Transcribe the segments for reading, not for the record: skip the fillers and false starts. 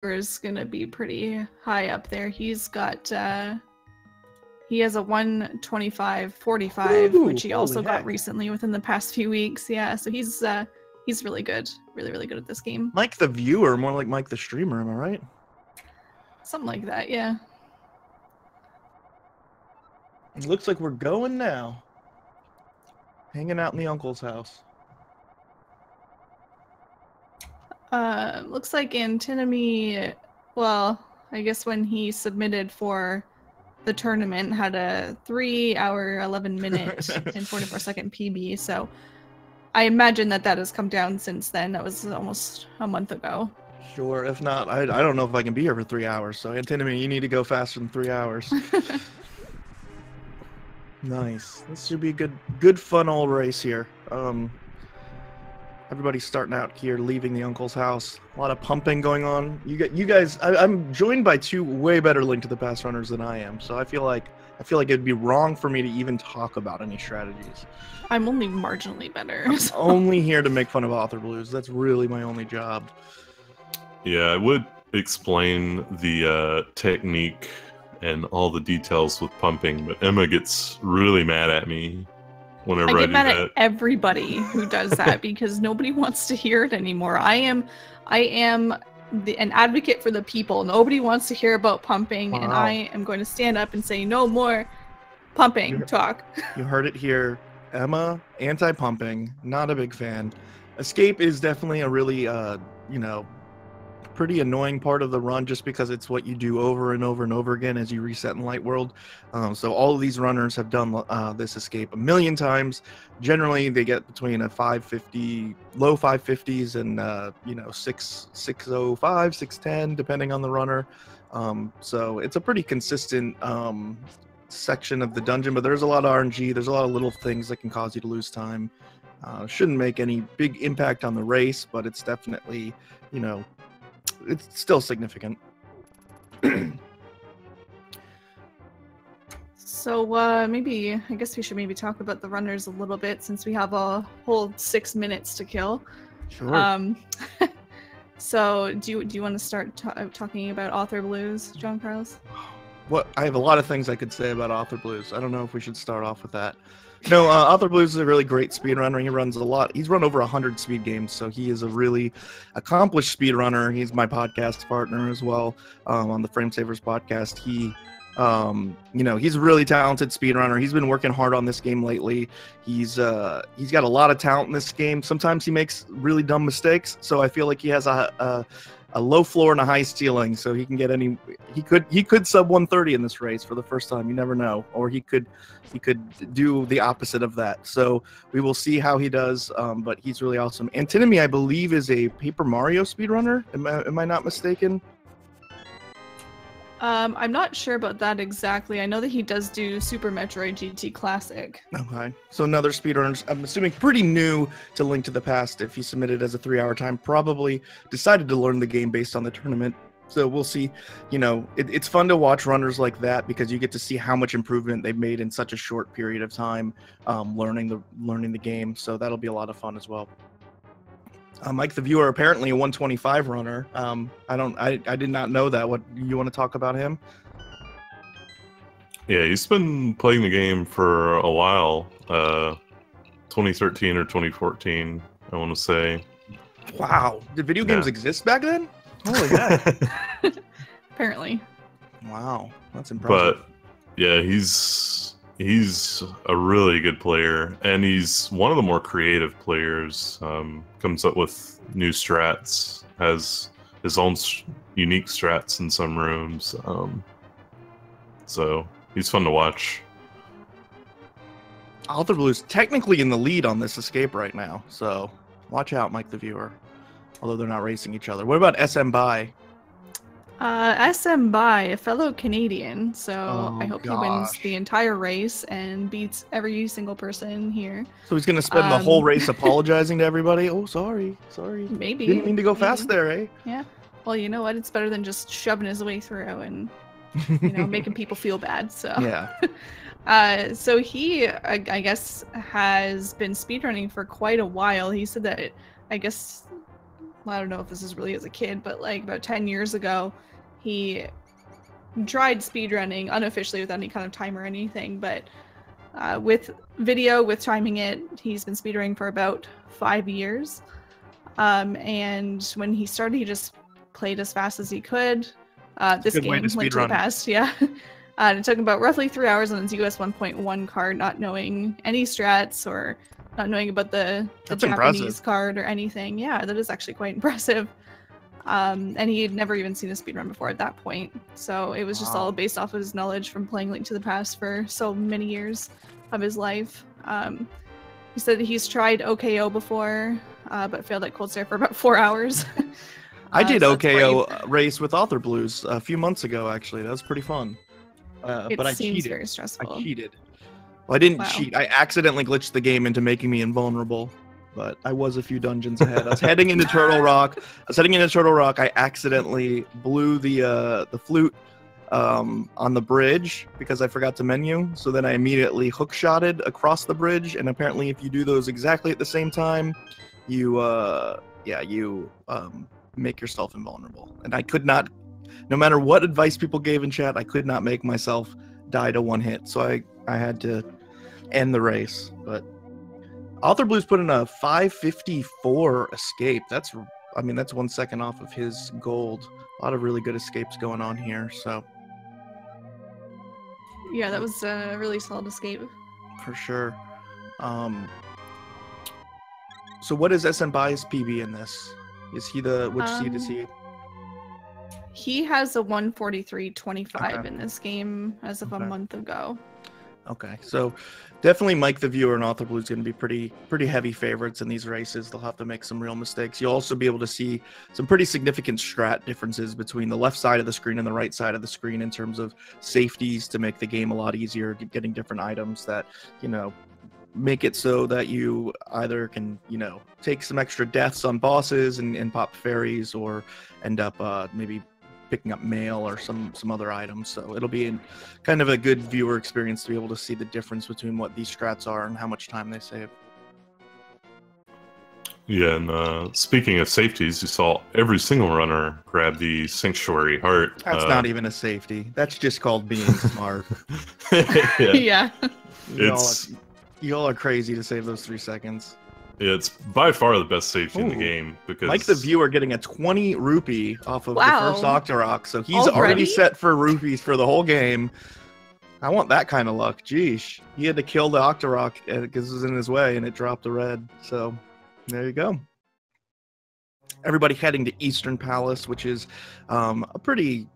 is gonna be pretty high up there. He's got he has a 125.45, which he also got recently within the past few weeks. Yeah, so he's really good, really good at this game. Mike the viewer, more like Mike the streamer, am I right? Something like that, yeah. It looks like we're going now. Hanging out in the uncle's house. Looks like Antinomy, well, I guess when he submitted for the tournament, had a 3 hour, 11 minute, and 44-second PB, so I imagine that has come down since then. That was almost a month ago. Sure, if not, I don't know if I can be here for 3 hours, so Antinomy, you need to go faster than 3 hours. Nice. This should be a good fun old race here. Everybody's starting out here, leaving the uncle's house. A lot of pumping going on. You guys, I'm joined by two way better Link to the Past runners than I am, so I feel like it'd be wrong for me to even talk about any strategies. I'm only marginally better. I'm only here to make fun of authorblues. That's really my only job. Yeah, I would explain the technique and all the details with pumping, but Emma gets really mad at me whenever I do that. I get mad at everybody who does that because nobody wants to hear it anymore. I am an advocate for the people. Nobody wants to hear about pumping, and I am going to stand up and say no more pumping talk. You heard it here. Emma, anti-pumping, not a big fan. Escape is definitely a really, pretty annoying part of the run just because it's what you do over and over and over again as you reset in Light World. So all of these runners have done this escape a million times. Generally, they get between a 550, low 550s and 605, 610, depending on the runner. So it's a pretty consistent section of the dungeon, but there's a lot of RNG. There's a lot of little things that can cause you to lose time. Shouldn't make any big impact on the race, but it's definitely, it's still significant. So I guess we should maybe talk about the runners a little bit since we have a whole 6 minutes to kill. Sure. So do you want to start talking about authorblues, John Carlos? I have a lot of things I could say about authorblues. I don't know if we should start off with that. No, authorblues is a really great speedrunner. He runs a lot. He's run over 100 speed games, so he is a really accomplished speedrunner. He's my podcast partner as well on the Frame Savers podcast. He's a really talented speedrunner. He's been working hard on this game lately. He's got a lot of talent in this game. Sometimes he makes really dumb mistakes, so I feel like he has a low floor and a high ceiling, so he can get he could sub 130 in this race for the first time. You never know, or he could do the opposite of that. So we will see how he does, but he's really awesome. Antinomy, I believe, is a Paper Mario speedrunner. Am I not mistaken? I'm not sure about that exactly. I know that he does do Super Metroid GT Classic. Okay, so another speedrunner, I'm assuming pretty new to Link to the Past. If he submitted as a 3-hour time, probably decided to learn the game based on the tournament. So we'll see. It's fun to watch runners like that because you get to see how much improvement they've made in such a short period of time, learning the game. So that'll be a lot of fun as well. Mike the viewer, apparently a 125 runner. I did not know that. What you want to talk about him? Yeah, he's been playing the game for a while. 2013 or 2014, I want to say. Wow, did video games exist back then? Holy heck! Apparently. Wow, that's impressive. But yeah, he's a really good player, and he's one of the more creative players. Comes up with new strats, has his own unique strats in some rooms. So he's fun to watch. authorblues technically in the lead on this escape right now, so watch out, Mike the viewer. Although they're not racing each other. What about smbai? smbai, a fellow Canadian, so I hope he wins the entire race and beats every single person here. So he's gonna spend the whole race apologizing to everybody. Oh, sorry. Maybe. Didn't mean to go fast there, eh? Yeah. Well, you know what? It's better than just shoving his way through and making people feel bad. So yeah. So he, I guess, has been speedrunning for quite a while. He said that I guess well, I don't know if this is really as a kid, but like about 10 years ago, he tried speedrunning unofficially with any kind of time or anything, but with video, with timing it, he's been speedrunning for about 5 years. And when he started, he just played as fast as he could. This game went to the past, yeah. And it took him about roughly 3 hours on his US 1.1 card, not knowing any strats or not knowing about the Japanese card or anything. Yeah, that is actually quite impressive. And he had never even seen a speedrun before at that point. So it was just all based off of his knowledge from playing Link to the Past for so many years of his life. He said that he's tried OKO before, but failed at Cold Stare for about 4 hours. I did OKO race with authorblues a few months ago, actually. That was pretty fun. But I seems cheated. Very stressful. I cheated. Well, I didn't cheat. I accidentally glitched the game into making me invulnerable. But I was a few dungeons ahead. I was heading into Turtle Rock. I accidentally blew the flute on the bridge because I forgot to menu. So then I immediately hookshotted across the bridge. And apparently, if you do those exactly at the same time, you make yourself invulnerable. And I could not, no matter what advice people gave in chat, I could not make myself die to one hit. So I had to end the race. But authorblues put in a 554 escape. That's 1 second off of his gold. A lot of really good escapes going on here. So yeah, that was a really solid escape. For sure. So what is SMBai's PB in this? Is he which seed is he? He has a 143.25 in this game as of a month ago. Okay, so definitely Mike the Viewer and authorblues going to be pretty heavy favorites in these races. They'll have to make some real mistakes. You'll also be able to see some pretty significant strat differences between the left side of the screen and the right side of the screen in terms of safeties to make the game a lot easier, getting different items that, make it so that you either can, take some extra deaths on bosses and pop fairies, or end up maybe picking up mail or some other items. So it'll be kind of a good viewer experience to be able to see the difference between what these strats are and how much time they save. Yeah, and speaking of safeties, you saw every single runner grab the Sanctuary Heart. That's not even a safety. That's just called being smart. Yeah. You all are crazy to save those 3 seconds. Yeah, it's by far the best safety in the game because Mike the Viewer getting a 20 rupee off of the first Octorok, so he's already set for rupees for the whole game. I want that kind of luck. Geesh, he had to kill the Octorok because it was in his way, and it dropped a red. So there you go. Everybody heading to Eastern Palace, which is a pretty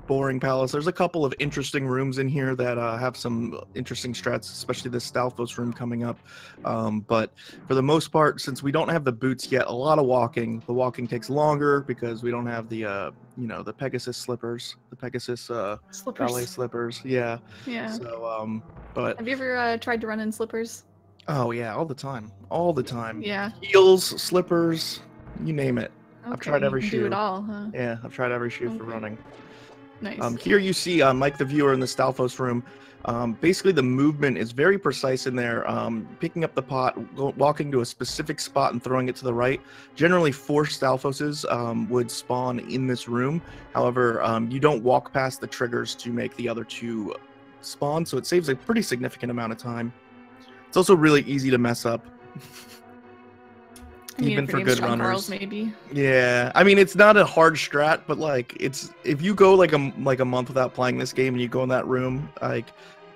boring palace. There's a couple of interesting rooms in here that have some interesting strats, especially this Stalfos room coming up. But for the most part, since we don't have the boots yet, a lot of walking. The walking takes longer because we don't have the the Pegasus slippers, the Pegasus ballet slippers. Yeah. So but have you ever tried to run in slippers? Oh yeah, all the time. Yeah. Heels, slippers, you name it. Okay, I've tried every shoe. Do it all, huh? Yeah, I've tried every shoe for running. Nice. Here you see Mike the Viewer in the Stalfos room. Basically, the movement is very precise in there. Picking up the pot, walking to a specific spot and throwing it to the right. Generally, 4 Stalfoses would spawn in this room. However, you don't walk past the triggers to make the other 2 spawn, so it saves a pretty significant amount of time. It's also really easy to mess up. Even for good runners, maybe. Yeah, I mean, it's not a hard strat, but like, if you go like a month without playing this game and you go in that room, like,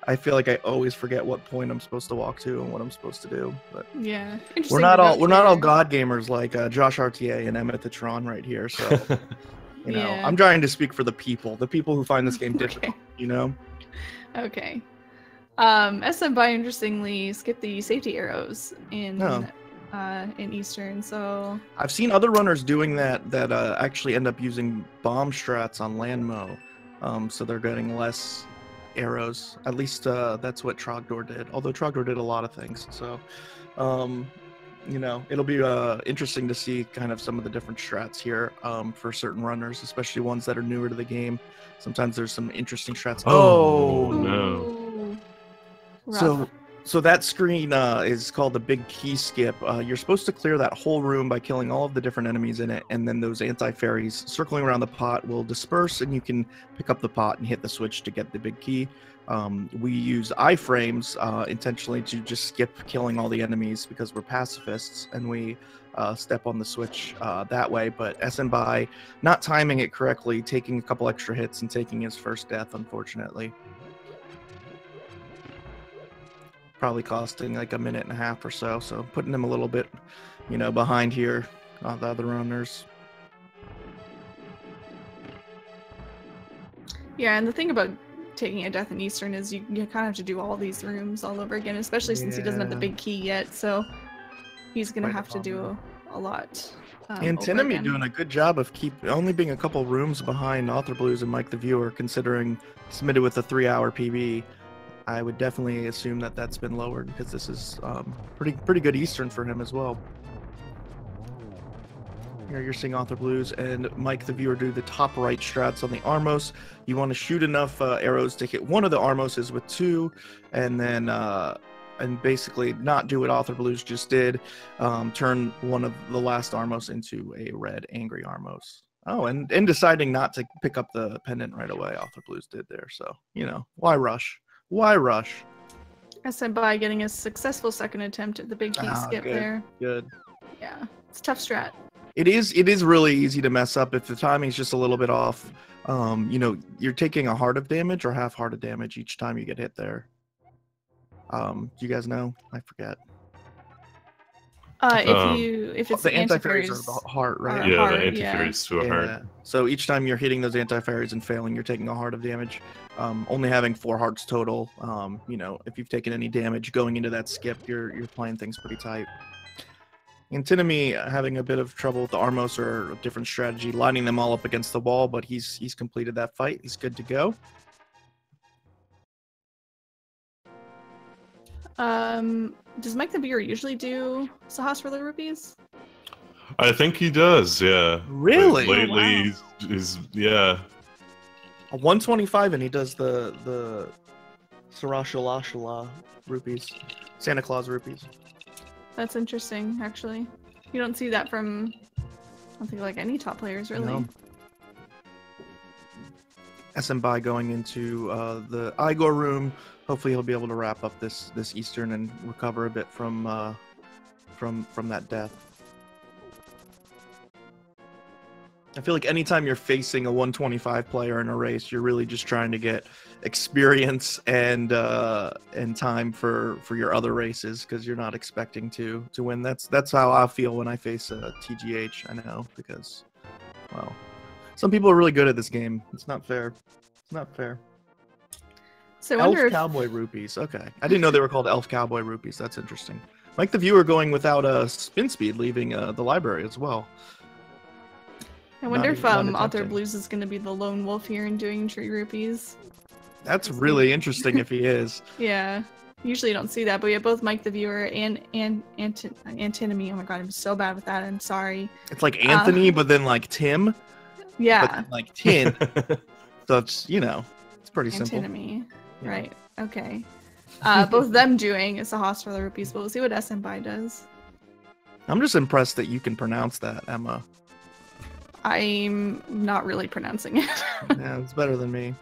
I feel like I always forget what point I'm supposed to walk to and what I'm supposed to do. But yeah, we're not all god gamers like Josh RTA and Emmett the Tron right here. So I'm trying to speak for the people who find this game difficult. Okay. SMbai interestingly skipped the safety arrows in Eastern, so I've seen other runners doing that actually end up using bomb strats on Landmo, so they're getting less arrows. At least that's what Trogdor did, although Trogdor did a lot of things. So it'll be interesting to see kind of some of the different strats here for certain runners, especially ones that are newer to the game. Sometimes there's some interesting strats. Oh no. Rough. So So that screen is called the big key skip. You're supposed to clear that whole room by killing all of the different enemies in it, and then those anti-fairies circling around the pot will disperse, and you can pick up the pot and hit the switch to get the big key. We use iframes intentionally to just skip killing all the enemies because we're pacifists, and we step on the switch that way. But smbai, not timing it correctly, taking a couple extra hits and taking his first death, unfortunately. Probably costing like a minute and a half or so, so putting him a little bit, you know, behind here, the other runners. Yeah, and the thing about taking a death in Eastern is you kind of have to do all these rooms all over again, especially since he doesn't have the big key yet, so he's gonna have to do a lot. Antinomy doing a good job of only being a couple rooms behind authorblues and Mike the Viewer, considering submitted with a 3-hour PB. I would definitely assume that that's been lowered because this is pretty good Eastern for him as well. Here you're seeing authorblues and Mike the Viewer do the top right strats on the Armos. You want to shoot enough arrows to hit one of the Armoses with 2, and then and basically not do what authorblues just did, turn one of the last Armos into a red angry Armos. Oh, and deciding not to pick up the pendant right away, authorblues did there. So, you know, why rush? Why rush? smbai getting a successful second attempt at the big key skip there. Good. Yeah, it's a tough strat. It is really easy to mess up if the timing's just a little bit off. You know, you're taking a heart of damage or half heart of damage each time you get hit there. Do you guys know? I forget. If it's the anti-fairies are the heart, right? Yeah, heart, the anti-fairies to a heart. So each time you're hitting those anti-fairies and failing, you're taking a heart of damage. Only having 4 hearts total. You know, if you've taken any damage going into that skip, you're playing things pretty tight. Antinomy having a bit of trouble with the Armos or a different strategy, lining them all up against the wall, but he's completed that fight. He's good to go. Does Mike the Viewer usually do Sahas for the rupees? I think he does, yeah. Really? Lately, he's yeah. A 125, and he does the Sarashalashala rupees, Santa Claus rupees. That's interesting, actually. You don't see that from, I don't think, like any top players, really. No. smbai going into the Igor room. Hopefully he'll be able to wrap up this Eastern and recover a bit from that death. I feel like anytime you're facing a 125 player in a race, you're really just trying to get experience and time for your other races, because you're not expecting to win. That's how I feel when I face a TGH. I know, because, well, some people are really good at this game. It's not fair. It's not fair. So I wonder Cowboy rupees. Okay, I didn't know they were called Elf Cowboy rupees. That's interesting. Mike the Viewer going without a spin speed, leaving the library as well. I wonder if authorblues is going to be the lone wolf here and doing tree rupees. That's really interesting if he is. Yeah, usually you don't see that, but yeah, both Mike the Viewer and Antinomy. Oh my god, I'm so bad with that. I'm sorry. It's like Anthony, but then like Tim. Yeah. But then like Tin. So it's, you know, it's pretty simple. Antinomy. Yeah. Right. Okay. Both them doing Sahas for the rupees, but we'll see what smbai does. I'm just impressed that you can pronounce that, Emma. I'm not really pronouncing it. Yeah, it's better than me.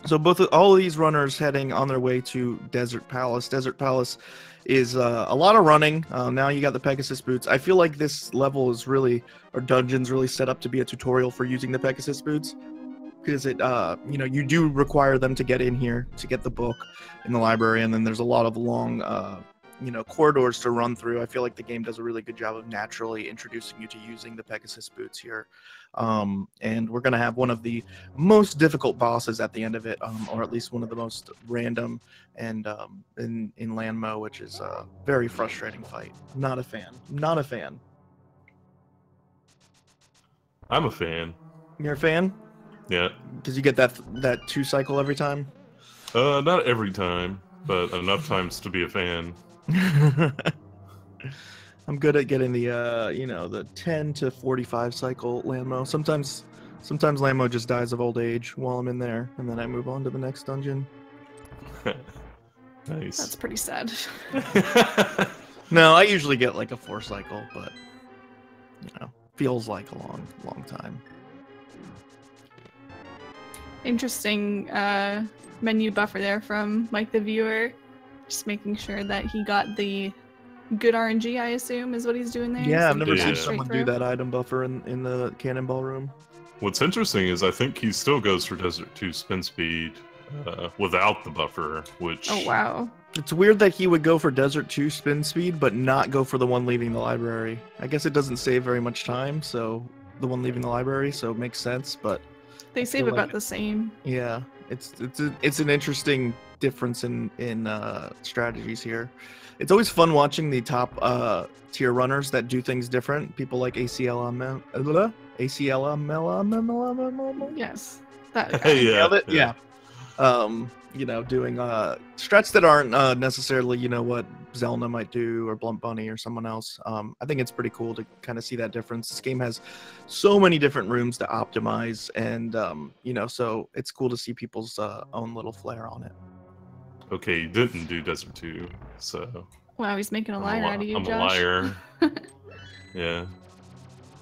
So all of these runners heading on their way to Desert Palace. Desert Palace is a lot of running. Now you got the Pegasus boots. I feel like this level is really, or dungeon's really set up to be a tutorial for using the Pegasus boots, because it, you know, you do require them to get in here to get the book in the library, and then there's a lot of long, you know, corridors to run through. I feel like the game does a really good job of naturally introducing you to using the Pegasus boots here. And we're going to have one of the most difficult bosses at the end of it, or at least one of the most random, and in Landmo, which is a very frustrating fight. Not a fan. Not a fan. I'm a fan. You're a fan? Yeah. Because you get that 2 cycle every time? Not every time, but enough times to be a fan. I'm good at getting the you know, the 10 to 45 cycle Landmo. Sometimes Landmo just dies of old age while I'm in there, and then I move on to the next dungeon. Nice. That's pretty sad. No, I usually get like a 4 cycle, but you know, feels like a long time. Interesting menu buffer there from Mike the Viewer. Just making sure that he got the good RNG, I assume, is what he's doing there. Yeah, so I've never he can seen go straight someone through. do that item buffer in the cannonball room. What's interesting is I think he still goes for Desert 2 spin speed without the buffer, which... Oh, wow. It's weird that he would go for Desert 2 spin speed, but not go for the one leaving the library. I guess it doesn't save very much time, so the one leaving the library, so it makes sense, but... They save feel like about the same. Yeah, it's an interesting difference in strategies here. It's always fun watching the top tier runners that do things different. People like ACLM. Yes. That guy. Yeah. You know, doing strats that aren't necessarily, you know, what Zelda might do or Blunt Bunny or someone else. I think it's pretty cool to kind of see that difference. This game has so many different rooms to optimize, and you know, so it's cool to see people's own little flair on it. Okay, you didn't do Desert 2, so... Wow, he's making a liar out of you, I'm Josh. a liar. Yeah.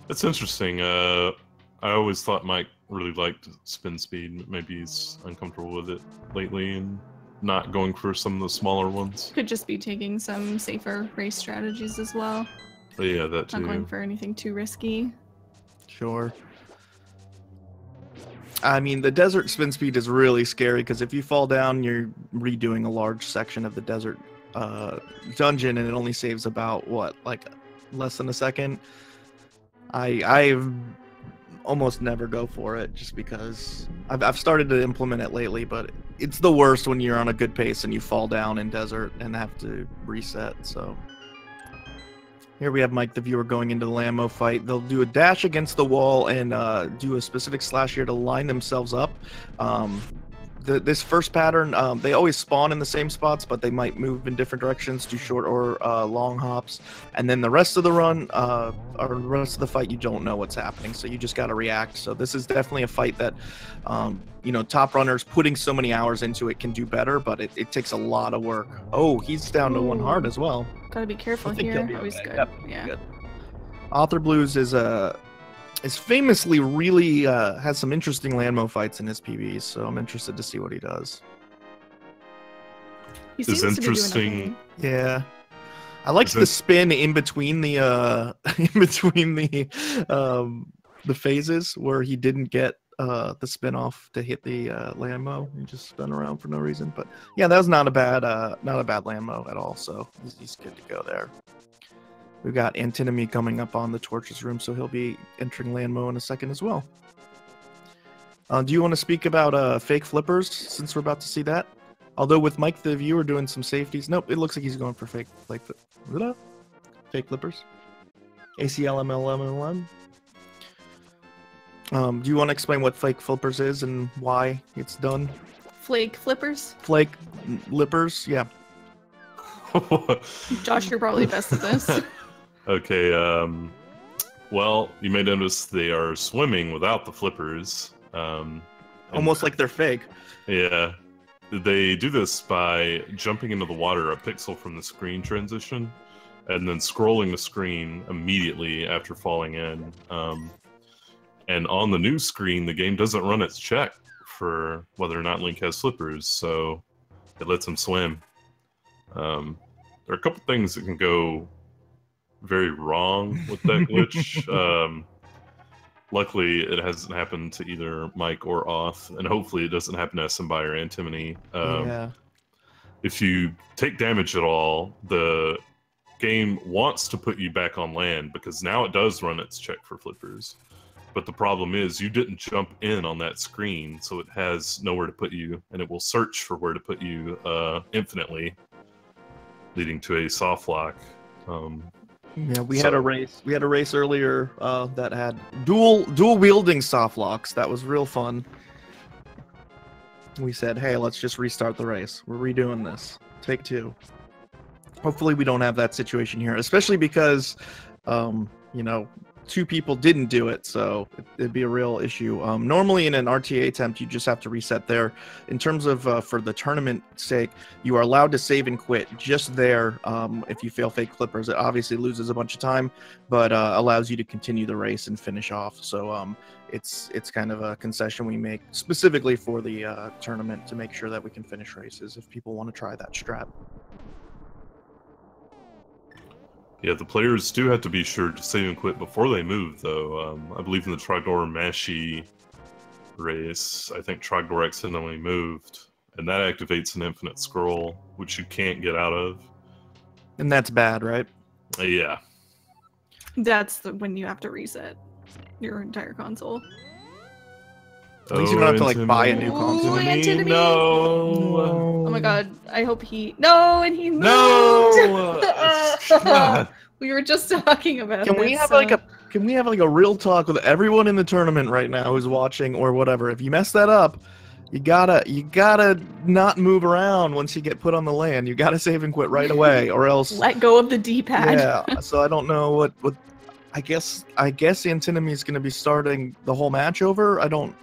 That's interesting. I always thought Mike really liked spin speed. Maybe he's uncomfortable with it lately and not going for some of the smaller ones. Could just be taking some safer race strategies as well. But yeah, that too. Not going for anything too risky. Sure. I mean, the desert spin speed is really scary because if you fall down, you're redoing a large section of the desert dungeon, and it only saves about what, like less than a second. I almost never go for it just because I've started to implement it lately, but it's the worst when you're on a good pace and you fall down in desert and have to reset. So here we have Mike the Viewer going into the Lammo fight. They'll do a dash against the wall and do a specific slash here to line themselves up. This first pattern, they always spawn in the same spots, but they might move in different directions, do short or long hops. And then the rest of the run, or the rest of the fight, you don't know what's happening, so you just got to react. So this is definitely a fight that, you know, top runners putting so many hours into it can do better, but it takes a lot of work. Oh, he's down to 1 heart as well. Gotta be careful I think here. he'll be Always okay. good. Yep, Yeah. good. AuthorBlues is famously really has some interesting Landmo fights in his PBs, so I'm interested to see what he does. He It's seems to be doing interesting. okay. Yeah, I liked the spin in between the the phases where he didn't get the spin off to hit the Landmo. He just spun around for no reason. But yeah, that was not a bad Landmo at all. So he's good to go there. We've got Antinomy coming up on the Torches room, so he'll be entering Landmo in a second as well. Do you want to speak about fake flippers, since we're about to see that? Although with Mike the Viewer doing some safeties, nope, it looks like he's going for fake flippers. ACLMLMLM. Do you want to explain what fake flippers is and why it's done? Flake flippers? Flake lippers, yeah. Josh, you're probably best at this. Okay, well, you may notice they are swimming without the flippers. Almost like they're fake. Yeah. They do this by jumping into the water a pixel from the screen transition and then scrolling the screen immediately after falling in. And on the new screen, the game doesn't run its check for whether or not Link has flippers, so it lets him swim. There are a couple things that can go very wrong with that glitch. Luckily, it hasn't happened to either Mike or Auth, and hopefully it doesn't happen to smbai or Antinomy. Yeah. If you take damage at all, the game wants to put you back on land, because now it does run its check for flippers. But the problem is you didn't jump in on that screen, so it has nowhere to put you, and it will search for where to put you infinitely, leading to a soft lock. Yeah, we had a race. We had a race earlier that had dual wielding soft locks. That was real fun. We said, hey, let's just restart the race. We're redoing this. Take 2. Hopefully we don't have that situation here, especially because, you know, 2 people didn't do it, so it'd be a real issue. Normally in an RTA attempt, you just have to reset there. In terms of for the tournament sake, you are allowed to save and quit just there. If you fail fake clippers, it obviously loses a bunch of time, but allows you to continue the race and finish off. So it's kind of a concession we make specifically for the tournament to make sure that we can finish races if people want to try that strat. Yeah, the players do have to be sure to save and quit before they move, though. I believe in the Trogdor Mashi race, I think Trogdor accidentally moved, and that activates an infinite scroll, which you can't get out of. And that's bad, right? Yeah. That's when you have to reset your entire console. At least you don't have to like buy a new console. Ooh, Antinomy. No. Oh my god, I hope he... No, and he moved! No! We were just talking about Can this. we have like a real talk with everyone in the tournament right now who's watching or whatever? If you mess that up, you gotta not move around once you get put on the land. You gotta save and quit right away, or else Let go of the D-pad. Yeah. So I don't know what I guess Antinomy is gonna be starting the whole match over. I don't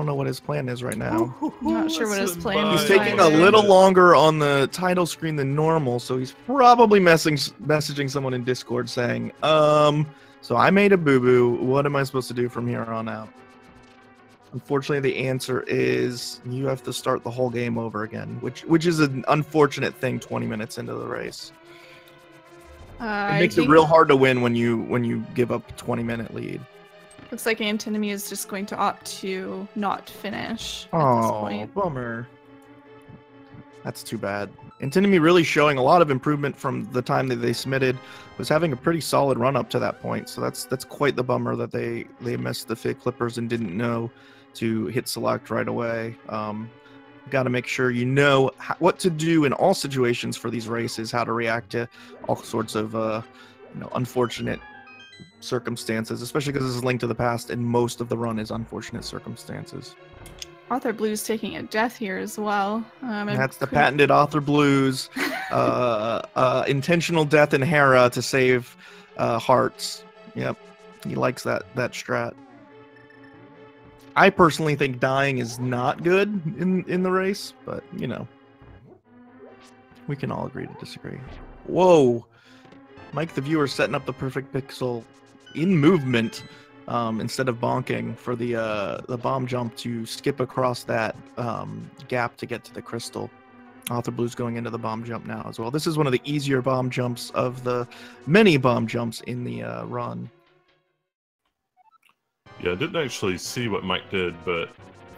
know what his plan is right now. I'm not sure what his plan He's is. taking a little longer on the title screen than normal, so he's probably messaging someone in Discord saying, so I made a boo-boo. What am I supposed to do from here on out? Unfortunately, the answer is you have to start the whole game over again, which is an unfortunate thing 20 minutes into the race. It makes it real hard to win when you give up a 20-minute lead. Looks like Antinomy is just going to opt to not finish at this Oh, point. bummer. That's too bad. Antinomy really showing a lot of improvement from the time that they submitted. Was having a pretty solid run up to that point, so that's quite the bummer that they missed the fake clippers and didn't know to hit select right away. Got to make sure you know what to do in all situations for these races, how to react to all sorts of unfortunate circumstances, especially because this is Link to the Past and most of the run is unfortunate circumstances. Authorblues taking a death here as well. That's the patented Authorblues intentional death in Hera to save hearts. Yep, he likes that strat. I personally think dying is not good in the race, but you know, we can all agree to disagree. Whoa, Mike the viewer setting up the perfect pixel in movement instead of bonking for the bomb jump to skip across that gap to get to the crystal. Authorblues going into the bomb jump now as well. This is one of the easier bomb jumps of the many bomb jumps in the run. Yeah, I didn't actually see what Mike did, but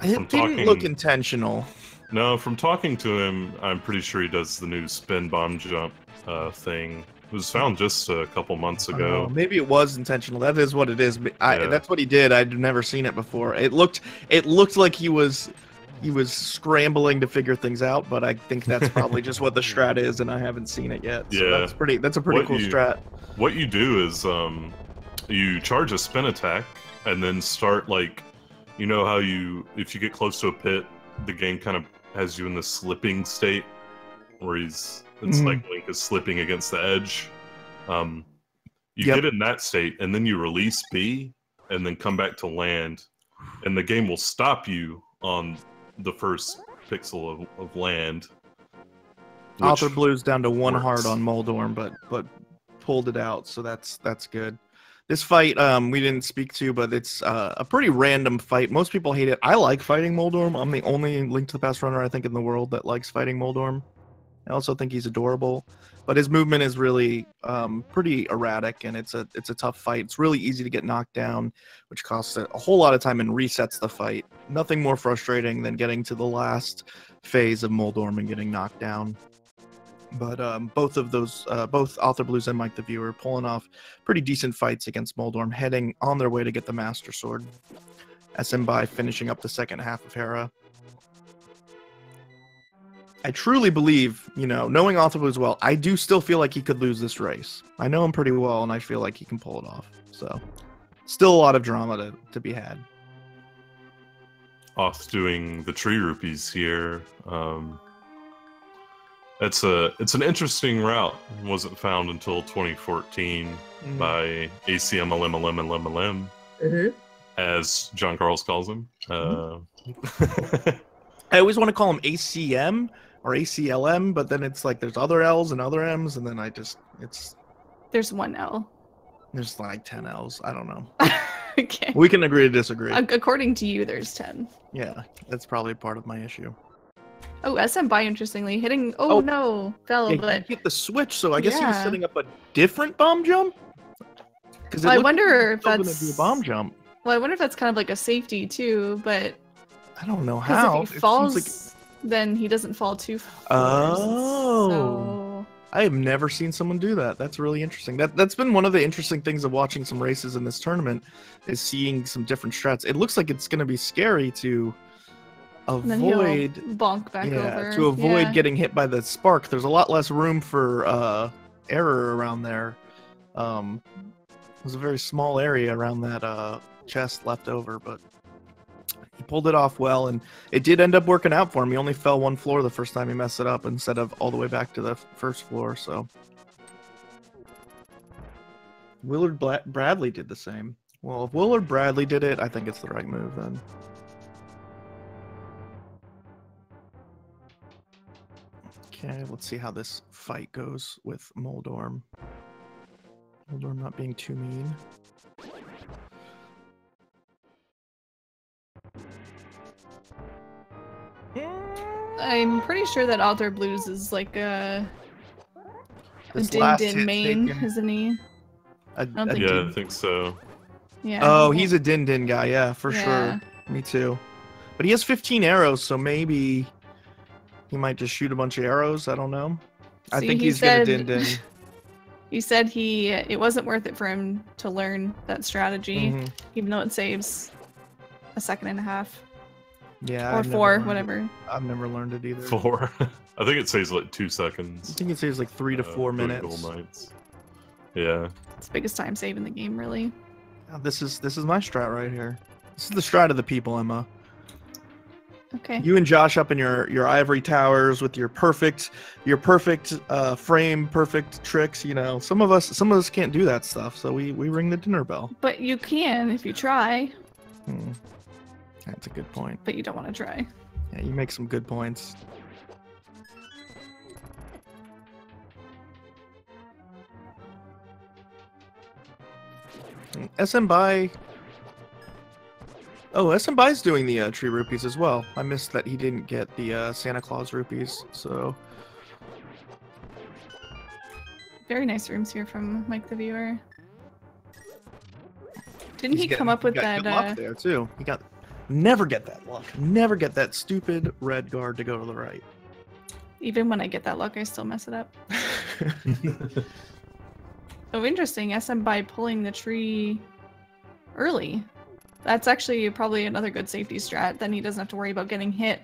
it didn't look intentional. No, from talking to him, I'm pretty sure he does the new spin bomb jump thing. It was found just a couple months ago. Maybe it was intentional. That is what it is. That's what he did. I'd never seen it before. It looked like he was scrambling to figure things out, but I think that's probably just what the strat is, and I haven't seen it yet. So yeah, that's a pretty cool strat. What you do is you charge a spin attack and then start, like, you know how if you get close to a pit, the game kind of has you in the slipping state where it's like Link is slipping against the edge. You get in that state, and then you release B, and then come back to land, and the game will stop you on the first pixel of land. Authorblues down to 1 heart on Moldorm, but pulled it out, so that's good. This fight we didn't speak to, but it's a pretty random fight. Most people hate it. I like fighting Moldorm. I'm the only Link to the Past runner I think in the world that likes fighting Moldorm. I also think he's adorable, but his movement is really pretty erratic, and it's a tough fight. It's really easy to get knocked down, which costs a whole lot of time and resets the fight. Nothing more frustrating than getting to the last phase of Moldorm and getting knocked down. But both Authorblues and Mike the Viewer pulling off pretty decent fights against Moldorm, heading on their way to get the Master Sword. smbai finishing up the second half of Hera. I truly believe, knowing Authorblues well, I do still feel like he could lose this race. I know him pretty well, and I feel like he can pull it off. So, still a lot of drama to be had. Off doing the tree rupees here. It's an interesting route. It wasn't found until 2014 by ACMLMLMLMLM, as John Carlos calls him. I always want to call him ACM or ACLM, but then it's like there's other L's and other M's, and then There's one L. There's like 10 L's. I don't know. Okay. We can agree to disagree. According to you, there's 10. Yeah, that's probably part of my issue. Oh, smbai, interestingly, hitting. Oh no, fell. Yeah, but he hit the switch, so I guess he was setting up a different bomb jump. Because I wonder if going to that's do a bomb jump. Well, I wonder if that's kind of like a safety too, but I don't know how. If he falls, then he doesn't fall too far. Oh. So... I have never seen someone do that. That's really interesting. That's been one of the interesting things of watching some races in this tournament, is seeing some different strats. It looks like it's going to be scary to avoid bonk back over. To avoid getting hit by the spark. There's a lot less room for error around there. There's a very small area around that chest left over, but he pulled it off well, and it did end up working out for him. He only fell one floor the first time he messed it up instead of all the way back to the first floor. So Willard Bradley did the same. Well, if Willard Bradley did it, I think it's the right move then. Okay, let's see how this fight goes with Moldorm. Moldorm not being too mean. I'm pretty sure that authorblues is like a Din main, isn't he? I think so. Yeah. Oh, he's a Din guy, yeah, for sure. Me too. But he has 15 arrows, so maybe he might just shoot a bunch of arrows. I don't know. I think he's gonna Din. He said it wasn't worth it for him to learn that strategy, even though it saves a second and a half. Yeah. Or 4, whatever. I've never learned it either. 4. I think it saves like 2 seconds. I think it saves like 3 to 4 minutes. Gold Knights. Yeah. It's the biggest time save in the game, really. Oh, this is my strat right here. This is the strat of the people, Emma. Okay. You and Josh up in your ivory towers with your perfect frame, perfect tricks. You know, some of us can't do that stuff, so we ring the dinner bell. But you can if you try. That's a good point. But you don't want to try. Yeah, you make some good points. smbai. Oh, smbi's doing the tree rupees as well. I missed that he didn't get the Santa Claus rupees, so. Very nice rooms here from Mike the Viewer. Didn't he come up with that? Good luck there too. He got. Never get that luck. Never get that stupid red guard to go to the right. Even when I get that luck, I still mess it up. Oh, interesting. smbai pulling the tree early. That's actually probably another good safety strat. Then he doesn't have to worry about getting hit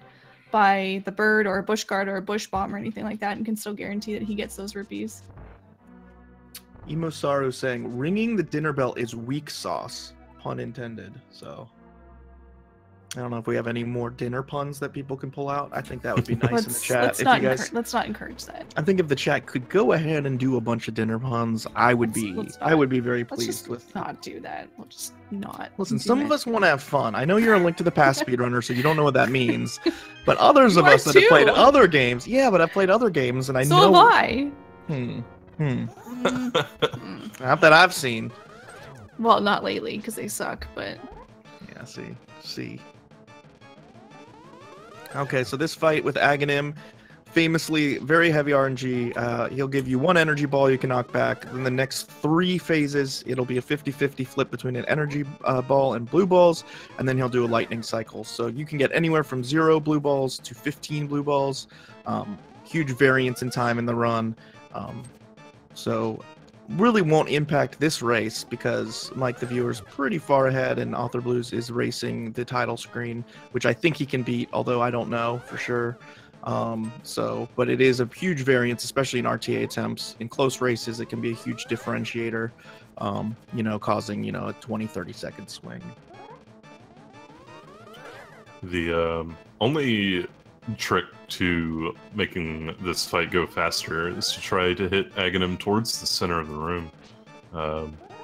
by the bird or a bush guard or a bush bomb or anything like that, and can still guarantee that he gets those rupees. Imosaru saying, ringing the dinner bell is weak sauce. Pun intended. So I don't know if we have any more dinner puns that people can pull out. I think that would be nice in the chat. Let's not encourage that. I think if the chat could go ahead and do a bunch of dinner puns, I would be very pleased with. Not do that. We'll just not. Listen, some of us want to have fun. I know you're a Link to the Past speedrunner, so you don't know what that means. But others of us that have played other games, but I've played other games, and I know. So have I. Not that I've seen. Well, not lately because they suck, but. Yeah. See. Okay, so this fight with Aghanim, famously very heavy RNG. He'll give you 1 energy ball you can knock back. In the next 3 phases, it'll be a 50-50 flip between an energy ball and blue balls, and then he'll do a lightning cycle. So you can get anywhere from 0 blue balls to 15 blue balls. Huge variance in time in the run. So really won't impact this race because Mike the Viewer's pretty far ahead and authorblues is racing the title screen, which I think he can beat, although I don't know for sure. But it is a huge variance, especially in RTA attempts. In close races, it can be a huge differentiator, causing, a 20-30 second swing. The only trick to making this fight go faster is to try to hit Aghanim towards the center of the room,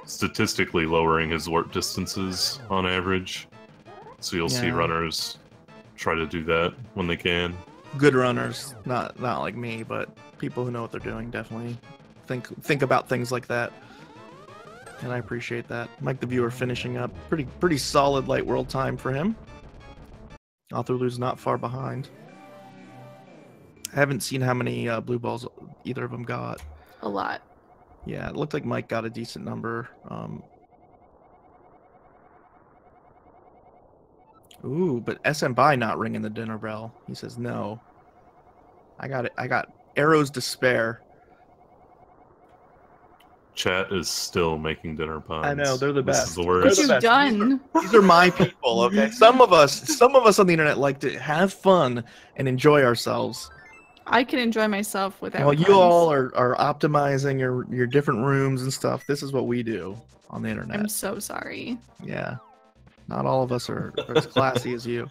statistically lowering his warp distances on average. So you'll see runners try to do that when they can. Good runners, not like me, but people who know what they're doing definitely think about things like that. And I appreciate that. Mike the Viewer finishing up. Pretty solid light world time for him. ALTTP not far behind. I haven't seen how many blue balls either of them got. A lot. Yeah, it looked like Mike got a decent number. Ooh, but smbai not ringing the dinner bell. He says no. I got it. I got arrows to spare. Chat is still making dinner puns. I know, they're the best. This is the worst. What you've done? These are my people, okay? Some of us on the internet like to have fun and enjoy ourselves. I can enjoy myself without Well, you puns. all are optimizing your different rooms and stuff. This is what we do on the internet. I'm so sorry. Yeah. Not all of us are as classy as you.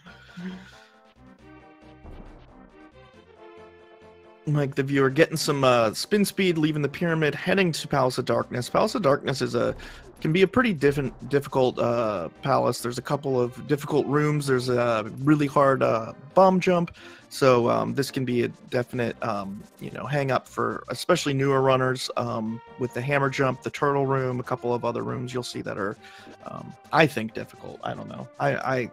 Mike the Viewer getting some spin speed, leaving the pyramid, heading to Palace of Darkness. Palace of Darkness can be a pretty difficult palace. There's a couple of difficult rooms. There's a really hard bomb jump. So this can be a definite hang up for especially newer runners with the hammer jump, the turtle room, a couple of other rooms you'll see that are I think difficult. I don't know. I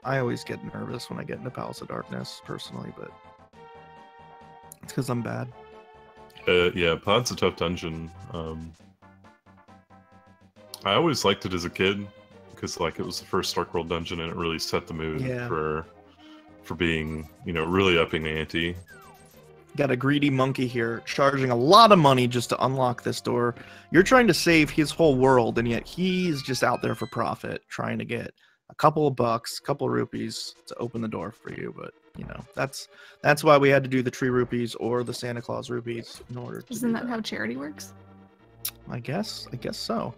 always get nervous when I get into Palace of Darkness personally, but it's because I'm bad. Yeah, Pod's a tough dungeon. I always liked it as a kid because it was the first Dark World dungeon and it really set the mood for being, really upping the ante. Got a greedy monkey here charging a lot of money just to unlock this door. You're trying to save his whole world, and yet he's just out there for profit, trying to get a couple of bucks, a couple of rupees to open the door for you. But that's why we had to do the tree rupees or the Santa Claus rupees in order to Isn't that how charity works? I guess so.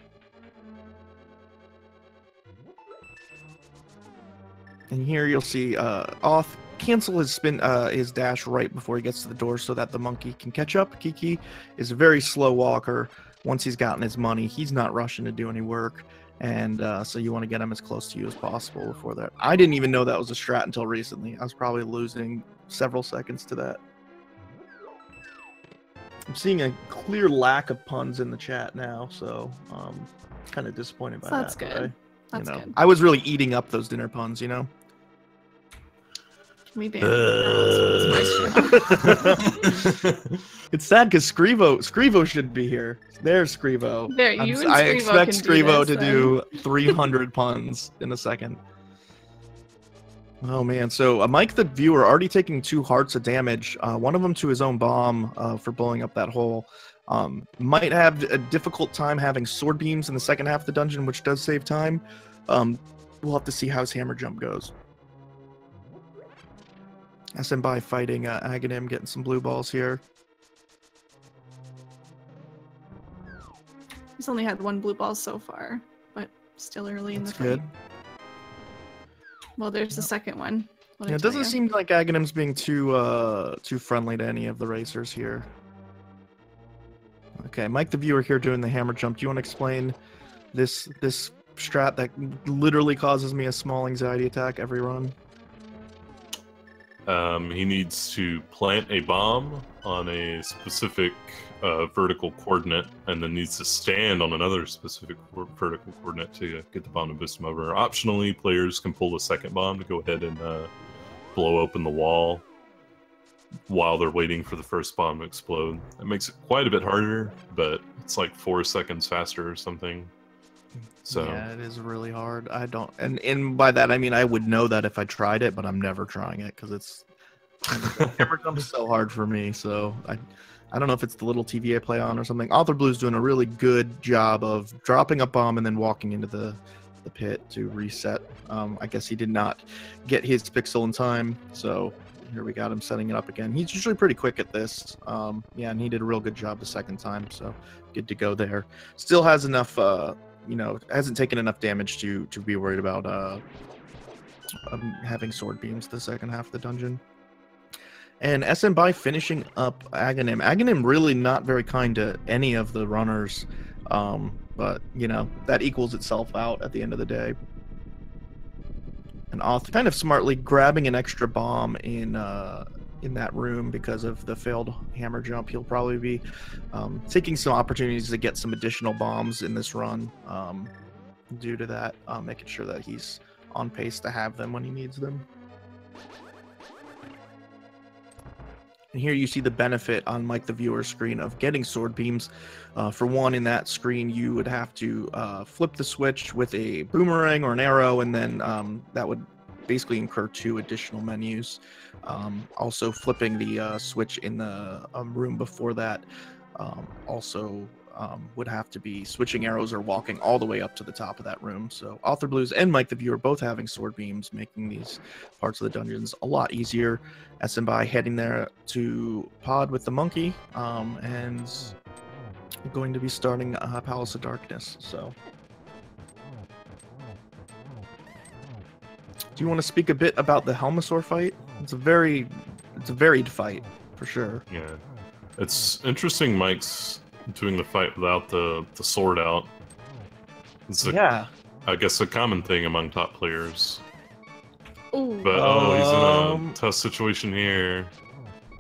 And here you'll see Auth cancel his his dash right before he gets to the door so that the monkey can catch up. Kiki is a very slow walker. Once he's gotten his money, he's not rushing to do any work. And so you want to get him as close to you as possible before that. I didn't even know that was a strat until recently. I was probably losing several seconds to that. I'm seeing a clear lack of puns in the chat now, so kind of disappointed by that. That's good. That's good. I was really eating up those dinner puns, We do. It's sad because Scrivo should be here. There's Scrivo. There, you and I Scrivo expect can do Scrivo this, to do 300 puns in a second. Oh man, so Mike the Viewer already taking 2 hearts of damage, one of them to his own bomb for blowing up that hole. Might have a difficult time having sword beams in the second half of the dungeon, which does save time. We'll have to see how his hammer jump goes. smbai fighting Aghanim, getting some blue balls here. He's only had 1 blue ball so far, but still early in the fight. Good. Well, there's the second one. Yeah, it doesn't seem like Aghanim's being too friendly to any of the racers here. Okay, Mike the Viewer here doing the hammer jump. Do you want to explain this strat that literally causes me a small anxiety attack every run? He needs to plant a bomb on a specific vertical coordinate, and then needs to stand on another specific vertical coordinate to get the bomb to boost him over. Optionally, players can pull the second bomb to go ahead and blow open the wall while they're waiting for the first bomb to explode. It makes it quite a bit harder, but it's like 4 seconds faster or something. So yeah, it is really hard. I don't, and by that I mean I would know that if I tried it, but I'm never trying it because it's hammer jump is so hard for me. So I don't know if it's the little TV I play on or something. Authorblue's doing a really good job of dropping a bomb and then walking into the pit to reset. I guess he did not get his pixel in time, so here we got him setting it up again. He's usually pretty quick at this. Yeah, and he did a real good job the second time, so good to go there. Still has enough, hasn't taken enough damage to be worried about having sword beams the second half of the dungeon. And smbai finishing up Aghanim. Aghanim really not very kind to any of the runners, but you know that equals itself out at the end of the day. And Auth kind of smartly grabbing an extra bomb in that room because of the failed hammer jump. He'll probably be taking some opportunities to get some additional bombs in this run due to that, making sure that he's on pace to have them when he needs them. And here you see the benefit on Mike the Viewer's screen of getting sword beams. For one, in that screen, you would have to flip the switch with a boomerang or an arrow, and then that would basically incur 2 additional menus. Also, flipping the switch in the room before that also would have to be switching arrows or walking all the way up to the top of that room. So authorblues and Mike the Viewer both having sword beams, making these parts of the dungeons a lot easier. smbai heading there to pod with the monkey, and going to be starting Palace of Darkness. So do you want to speak a bit about the Helmasaur fight? It's a varied fight for sure. Yeah, it's interesting. Mike's doing the fight without the sword out. It's I guess a common thing among top players. Ooh. But he's in a tough situation here.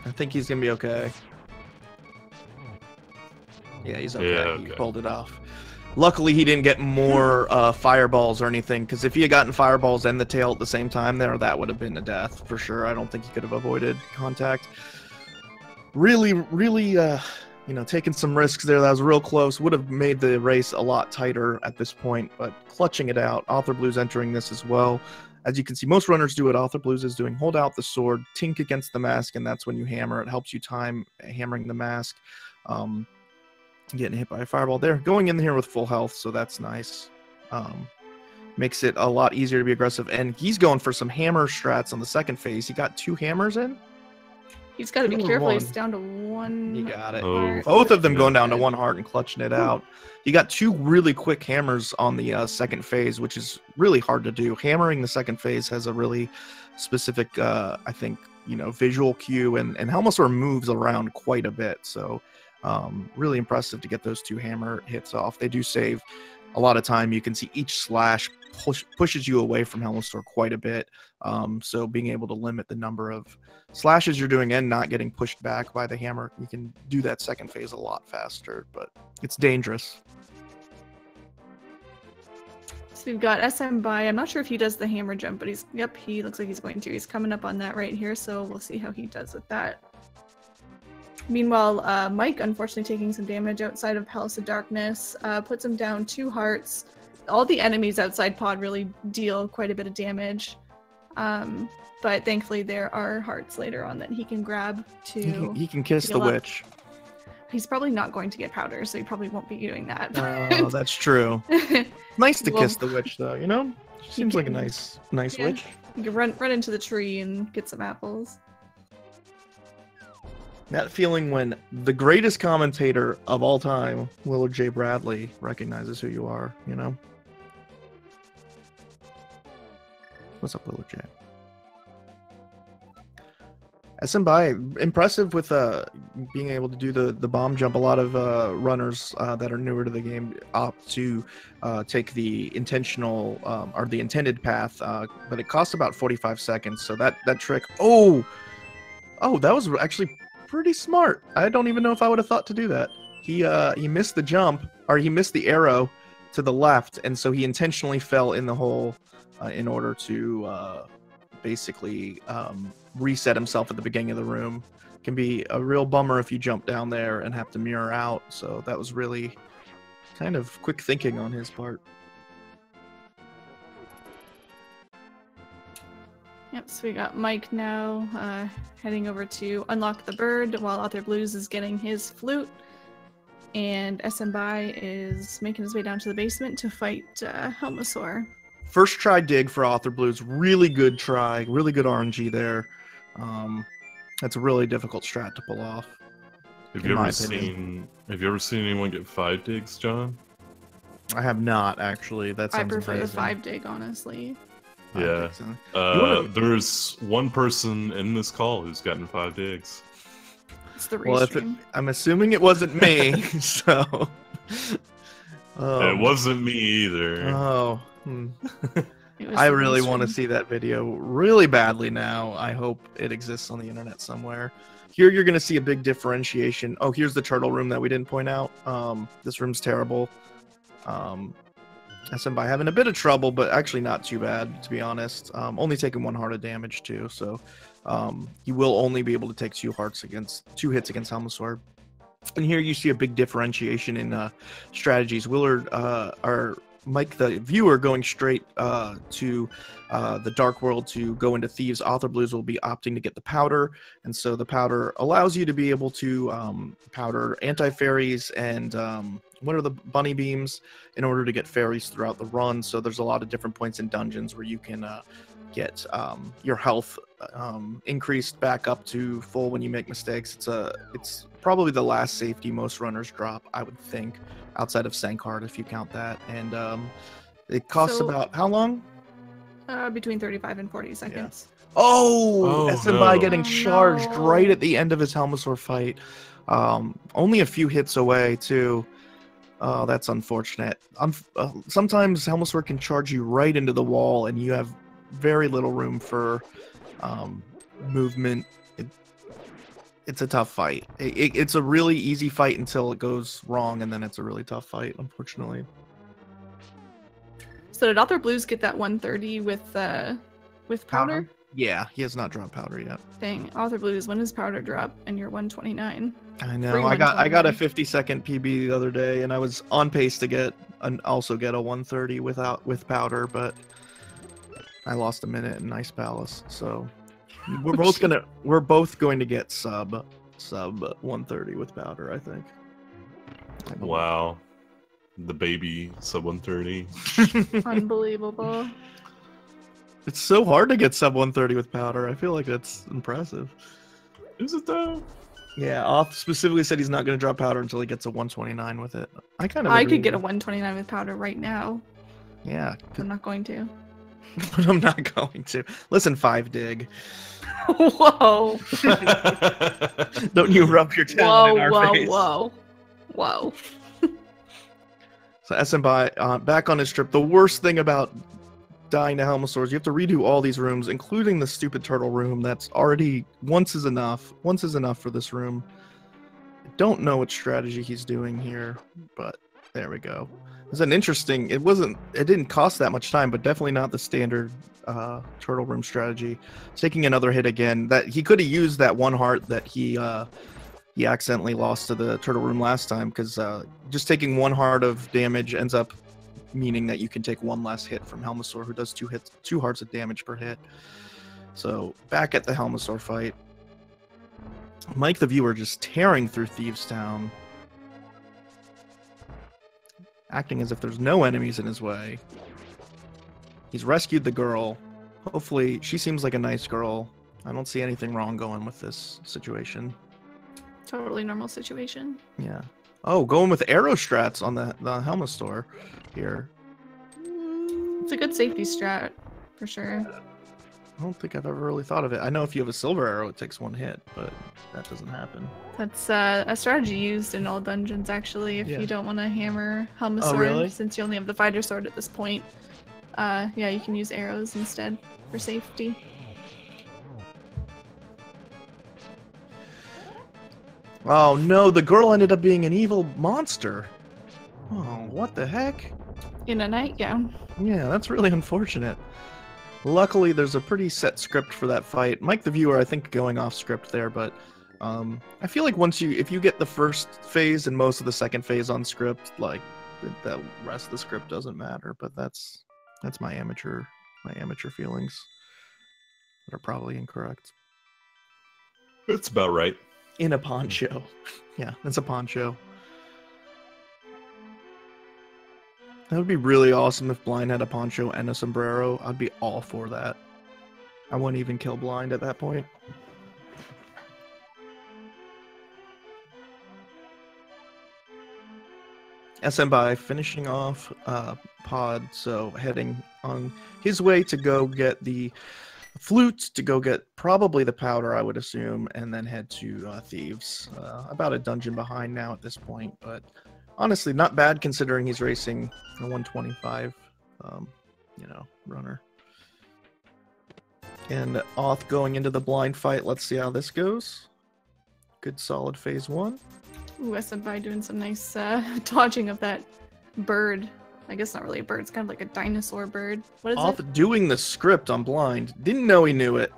I think he's gonna be okay. Yeah, he's okay. Yeah, okay. He pulled it off. Luckily, he didn't get more fireballs or anything, because if he had gotten fireballs and the tail at the same time there, that would have been a death for sure. I don't think he could have avoided contact. Really, you know, taking some risks there. That was real close. Would have made the race a lot tighter at this point, but clutching it out. authorblues entering this as well. As you can see, most runners do what authorblues is doing. Hold out the sword, tink against the mask, and that's when you hammer. It helps you time hammering the mask. Getting hit by a fireball there. Going in here with full health, so that's nice. Makes it a lot easier to be aggressive. And he's going for some hammer strats on the second phase. He got 2 hammers in. He's got to be careful. He's down to 1. You got it. Oh. Both of them going down to 1 heart and clutching it out. You got 2 really quick hammers on the second phase, which is really hard to do. Hammering the second phase has a really specific, I think, you know, visual cue, and Helmasaur moves around quite a bit. So really impressive to get those 2 hammer hits off. They do save a lot of time. You can see each slash pushes you away from Helmasaur quite a bit. So being able to limit the number of slashes you're doing and not getting pushed back by the hammer, you can do that second phase a lot faster, but it's dangerous. So we've got smbai. I'm not sure if he does the hammer jump, but he looks like he's going to. He's coming up on that right here, so we'll see how he does with that. Meanwhile, Mike, unfortunately taking some damage outside of Palace of Darkness, puts him down 2 hearts. All the enemies outside pod really deal quite a bit of damage. But thankfully there are hearts later on that he can grab to... He can kiss the witch. He's probably not going to get powder, so he probably won't be doing that. Oh, that's true. Nice to kiss the witch, though, you know? She seems like a nice witch. You can run into the tree and get some apples. That feeling when the greatest commentator of all time, Willard J. Bradley, recognizes who you are, you know? What's up, Willard J? smbai, impressive with being able to do the bomb jump. A lot of runners that are newer to the game opt to take the intentional or the intended path, but it costs about 45 seconds. So that trick, oh, that was actually pretty smart. I don't even know if I would have thought to do that. He missed the jump, or he missed the arrow to the left, and so he intentionally fell in the hole in order to basically reset himself at the beginning of the room. Can be a real bummer if you jump down there and have to mirror out. So that was really kind of quick thinking on his part. Yep, so we got Mike now heading over to unlock the bird while authorblues is getting his flute. And smbai is making his way down to the basement to fight Helmasaur. First try dig for authorblues. Really good try. Really good RNG there. That's a really difficult strat to pull off. Have you ever seen anyone get 5 digs, John? I have not, actually. That sounds I prefer amazing. the 5 dig, honestly. Yeah. digs, huh? There's one person in this call who's gotten 5 digs. It's the Well, restream. I'm assuming it wasn't me, so. It wasn't me either. Oh. It was I the really want to restream. see that video really badly now. I hope it exists on the internet somewhere. Here you're going to see a big differentiation. Oh, here's the turtle room that we didn't point out. This room's terrible. SMBI having a bit of trouble, but actually not too bad, to be honest. Only taking 1 heart of damage, too. So he will only be able to take 2 hits against Helmasaur. And here you see a big differentiation in strategies. Willard, our Mike the viewer, going straight to the Dark World to go into Thieves. ALTTP will be opting to get the powder, and so the powder allows you to be able to powder anti-fairies and what are the bunny beams in order to get fairies throughout the run. So there's a lot of different points in dungeons where you can get your health increased back up to full when you make mistakes. It's probably the last safety most runners drop, I would think, outside of Sankard if you count that. And it costs about how long? Between 35 and 40 seconds. Yeah. Oh, SMBI no. getting charged no. right at the end of his Helmasaur fight. Only a few hits away too. Oh, that's unfortunate. Sometimes Helmasaur can charge you right into the wall, and you have very little room for movement. It's a tough fight. It's a really easy fight until it goes wrong, and then it's a really tough fight, unfortunately. So did ALTTP get that 130 with powder? Yeah, he has not dropped powder yet. Dang, ALTTP, when does powder drop? And you're 129. I know. I got a 50-second PB the other day, and I was on pace to also get a 130 with powder, but I lost a minute in Ice Palace. So we're both going to get sub 130 with powder, I think. Wow. The baby sub 130. Unbelievable. It's so hard to get sub 130 with powder. I feel like that's impressive. Is it though? Yeah, Off specifically said he's not going to drop powder until he gets a 129 with it. I could get a 129 with powder right now. Yeah. I'm not going to. But I'm not going to. Listen, 5 dig. Whoa. Don't you rub your talent in our face. Whoa. So SMBI back on his trip. The worst thing about dying to Helmasaurs, you have to redo all these rooms, including the stupid turtle room. That's already once is enough. Once is enough for this room. I don't know what strategy he's doing here, but there we go. It's an interesting. It didn't cost that much time, but definitely not the standard turtle room strategy. Taking another hit again. That he could have used that 1 heart that he accidentally lost to the turtle room last time, because just taking 1 heart of damage ends up meaning that you can take 1 less hit from Helmasaur, who does 2 hearts of damage per hit. So back at the Helmasaur fight, Mike the viewer just tearing through Thieves Town, acting as if there's no enemies in his way. He's rescued the girl. Hopefully, she seems like a nice girl. I don't see anything wrong going with this situation. Totally normal situation. Yeah. Oh, going with arrow strats on the Helmasaur here. It's a good safety strat, for sure. I don't think I've ever really thought of it. I know if you have a silver arrow, it takes 1 hit, but that doesn't happen. That's a strategy used in all dungeons, actually, if you don't want to hammer Helmasaur, really? since you only have the fighter sword at this point. Yeah, you can use arrows instead for safety. Oh no, the girl ended up being an evil monster. Oh, what the heck? In a nightgown. Yeah, that's really unfortunate. Luckily, there's a pretty set script for that fight. Mike the viewer, I think, going off script there, but I feel like if you get the first phase and most of the second phase on script, like the rest of the script doesn't matter. But that's my amateur feelings that are probably incorrect. It's about right. In a poncho. Yeah, it's a poncho. That would be really awesome if Blind had a poncho and a sombrero. I'd be all for that. I wouldn't even kill Blind at that point. smbai finishing off pod, so heading on his way to go get the flute, to go get probably the powder, I would assume, and then head to Thieves. About a dungeon behind now at this point, but honestly, not bad considering he's racing a 125, runner. And Auth going into the blind fight. Let's see how this goes. Good solid phase 1. Ooh, smbai doing some nice dodging of that bird. I guess not really a bird, it's kind of like a dinosaur bird. What is Auth it? doing the script on blind. Didn't know he knew it.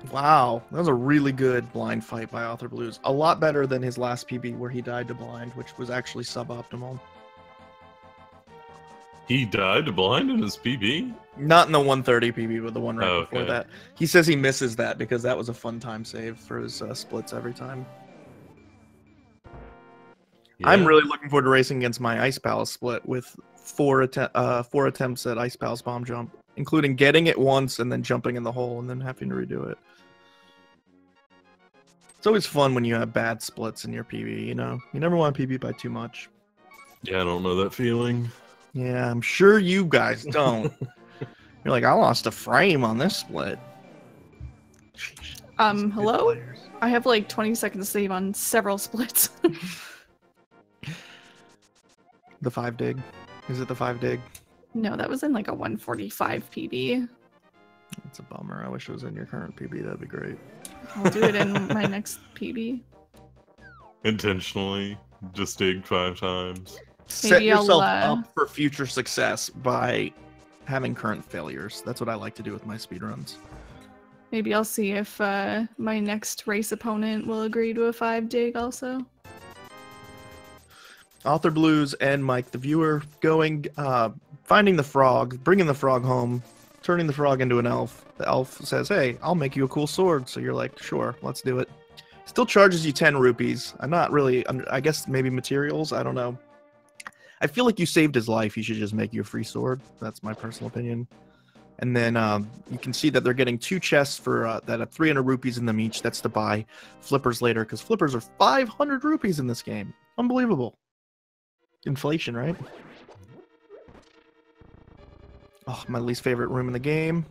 Wow, that was a really good blind fight by authorblues. A lot better than his last PB where he died to blind, which was actually suboptimal. He died to blind in his PB? Not in the 130 PB, but the one right before okay. that. He says he misses that because that was a fun time save for his splits every time. Yeah. I'm really looking forward to racing against my Ice Palace split with four attempts at Ice Palace bomb jump, including getting it once and then jumping in the hole and then having to redo it. It's always fun when you have bad splits in your PB, you know? You never want to PB by too much. Yeah, I don't know that feeling. Yeah, I'm sure you guys don't. You're like, I lost a frame on this split. Hello? I have like 20 seconds to save on several splits. The 5 dig? Is it the 5 dig? No, that was in like a 145 PB. It's a bummer. I wish it was in your current PB. That'd be great. I'll do it in my next PB. Intentionally. Just dig 5 times. Set Maybe I'll, yourself up for future success by having current failures. That's what I like to do with my speedruns. Maybe I'll see if my next race opponent will agree to a 5 dig also. authorblues and Mike the viewer going, finding the frog, bringing the frog home, turning the frog into an elf. The elf says, hey, I'll make you a cool sword. So you're like, sure, let's do it. Still charges you 10 rupees. I'm not really, I guess maybe materials. I don't know. I feel like you saved his life. He should just make you a free sword. That's my personal opinion. And then you can see that they're getting 2 chests for that have 300 rupees in them each. That's to buy flippers later, because flippers are 500 rupees in this game. Unbelievable. Inflation, right? Oh, my least favorite room in the game.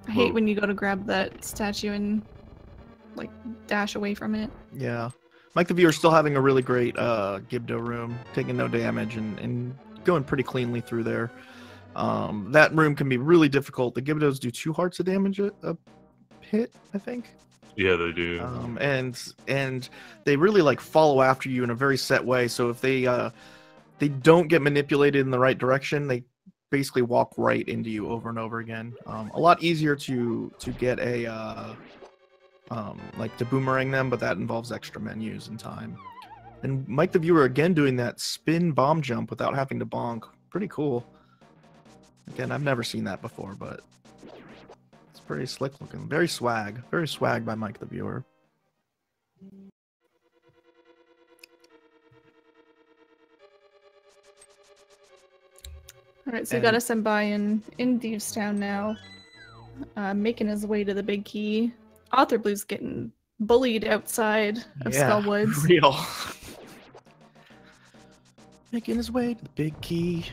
I hate when you go to grab that statue and like dash away from it. Yeah. Mike the viewer still having a really great Gibdo room, taking no damage and going pretty cleanly through there. That room can be really difficult. The Gibdos do 2 hearts of damage a hit, I think. Yeah, they do. And they really like follow after you in a very set way. So if they don't get manipulated in the right direction, they basically walk right into you over and over again. A lot easier to get a like to boomerang them, but that involves extra menus and time. And Mike the viewer again doing that spin bomb jump without having to bonk. Pretty cool. Again, I've never seen that before, but it's pretty slick looking. Very swag by Mike the viewer. Alright, so we got a smbai in Thieves Town now. Making his way to the big key. authorblues getting bullied outside of Skullwoods. Real. Making his way to the big key.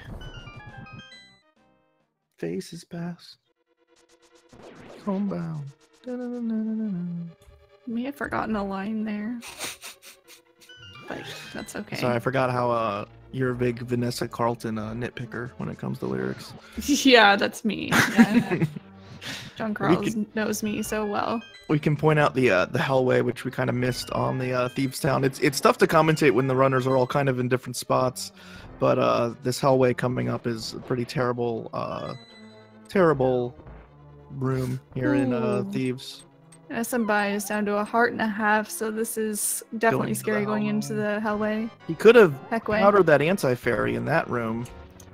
Faces past. Homebound. May have forgotten a line there. But that's okay. Sorry, I forgot how you're a big Vanessa Carlton nitpicker when it comes to lyrics. Yeah, that's me. Yeah. John Carlos knows me so well. We can point out the Hellway, which we kind of missed on the Thieves Town. It's tough to commentate when the runners are all kind of in different spots, but this Hellway coming up is a pretty terrible room here in Thieves. smbai is down to 1.5 hearts, so this is definitely scary going into the Hellway. He could have Heckway. powdered that anti-fairy in that room.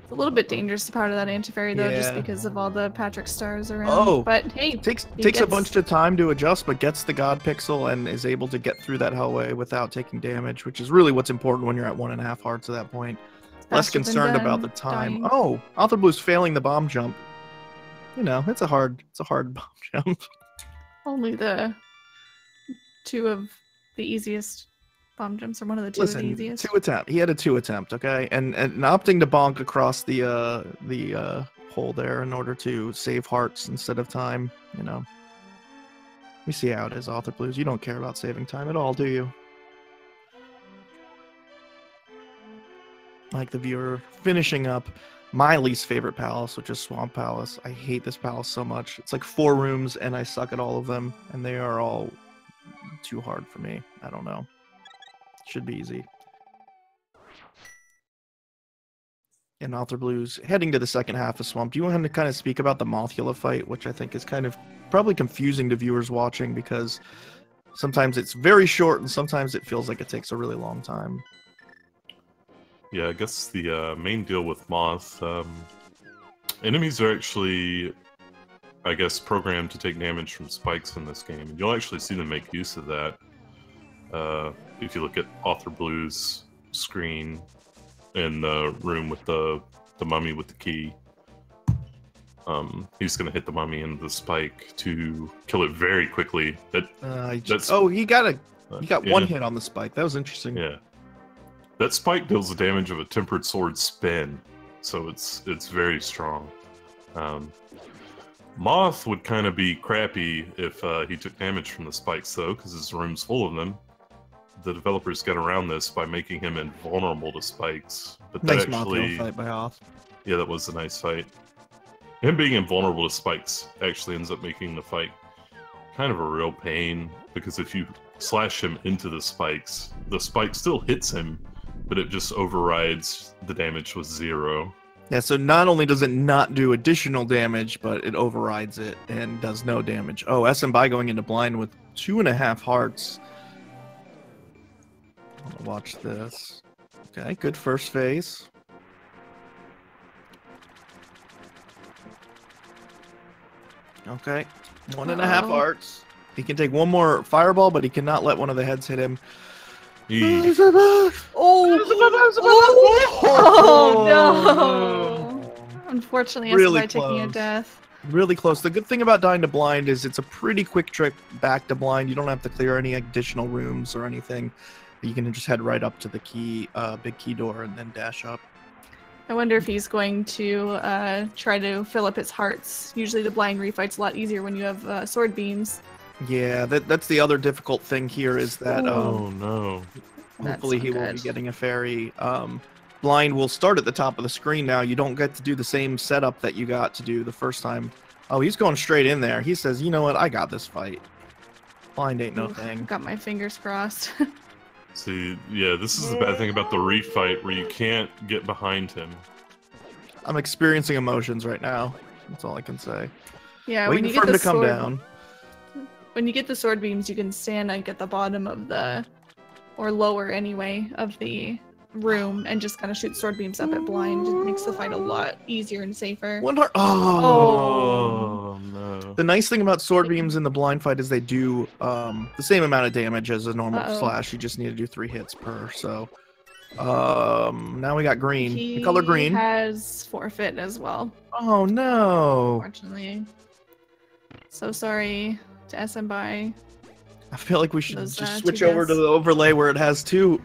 It's a little bit dangerous to powder that anti-fairy though, just Yeah. because of all the Patrick stars around. Oh, but hey, takes gets- a bunch of time to adjust, but gets the God Pixel and is able to get through that Hellway without taking damage, which is really what's important when you're at 1.5 hearts at that point. Less faster than concerned about the time. dying. Oh, authorblues failing the bomb jump. You know, it's a hard bomb jump. Only the 2 of the easiest bomb jumps, or one of the two of the easiest. He had a 2 attempt, okay, and opting to bonk across the hole there in order to save hearts instead of time. You know, we see how it is, Author Blues. You don't care about saving time at all, do you? Like the viewer, finishing up my least favorite palace, which is Swamp Palace. I hate this palace so much. It's like 4 rooms, and I suck at all of them, and they are all too hard for me. I don't know. Should be easy. And Author Blues heading to the second half of Swamp. Do you want him to kind of speak about the Mothula fight, which I think is kind of probably confusing to viewers watching because sometimes it's very short and sometimes it feels like it takes a really long time. Yeah, I guess the main deal with Moth, enemies are actually, I guess, programmed to take damage from spikes in this game. And you'll actually see them make use of that. If you look at Author Blue's screen in the room with the mummy with the key, he's going to hit the mummy into the spike to kill it very quickly. He got one hit on the spike. That was interesting. Yeah. That spike deals the damage of a tempered sword spin, so it's very strong. Moth would kind of be crappy if he took damage from the spikes, though, because his room's full of them. The developers get around this by making him invulnerable to spikes. But nice Mothula fight by Auth. Yeah, that was a nice fight. Him being invulnerable to spikes actually ends up making the fight kind of a real pain, because if you slash him into the spike still hits him, but it just overrides the damage with 0. Yeah, so not only does it not do additional damage, but it overrides it and does no damage. Oh, smbai going into blind with 2.5 hearts. I'll watch this. Okay, good first phase. Okay, 1.5 hearts. He can take one more fireball, but he cannot let one of the heads hit him. Oh no! Unfortunately, really SMI taking a death. Really close. The good thing about dying to blind is it's a pretty quick trick back to blind. You don't have to clear any additional rooms or anything. You can just head right up to the key, big key door, and then dash up. I wonder if he's going to try to fill up his hearts. Usually the blind refight's a lot easier when you have sword beams. Yeah, that's the other difficult thing here is that oh no. Hopefully he won't be getting a fairy. Blind will start at the top of the screen now. You don't get to do the same setup that you got to do the first time. Oh, he's going straight in there. He says, you know what, I got this fight. Blind ain't no thing. Got my fingers crossed. See, yeah, this is the bad thing about the refight, where you can't get behind him. I'm experiencing emotions right now. That's all I can say. Yeah, waiting when you for get him the to come sword, down. When you get the sword beams, you can stand like at the bottom of the, or lower anyway, of the room and just kind of shoot sword beams up at blind. It makes the fight a lot easier and safer. 1 heart. Oh no. The nice thing about sword beams in the blind fight is they do the same amount of damage as a normal slash. You just need to do 3 hits per. So now we got green. The color green. He has forfeit as well. Oh no. Unfortunately. So sorry to smbai. I feel like we should just switch over to the overlay where it has two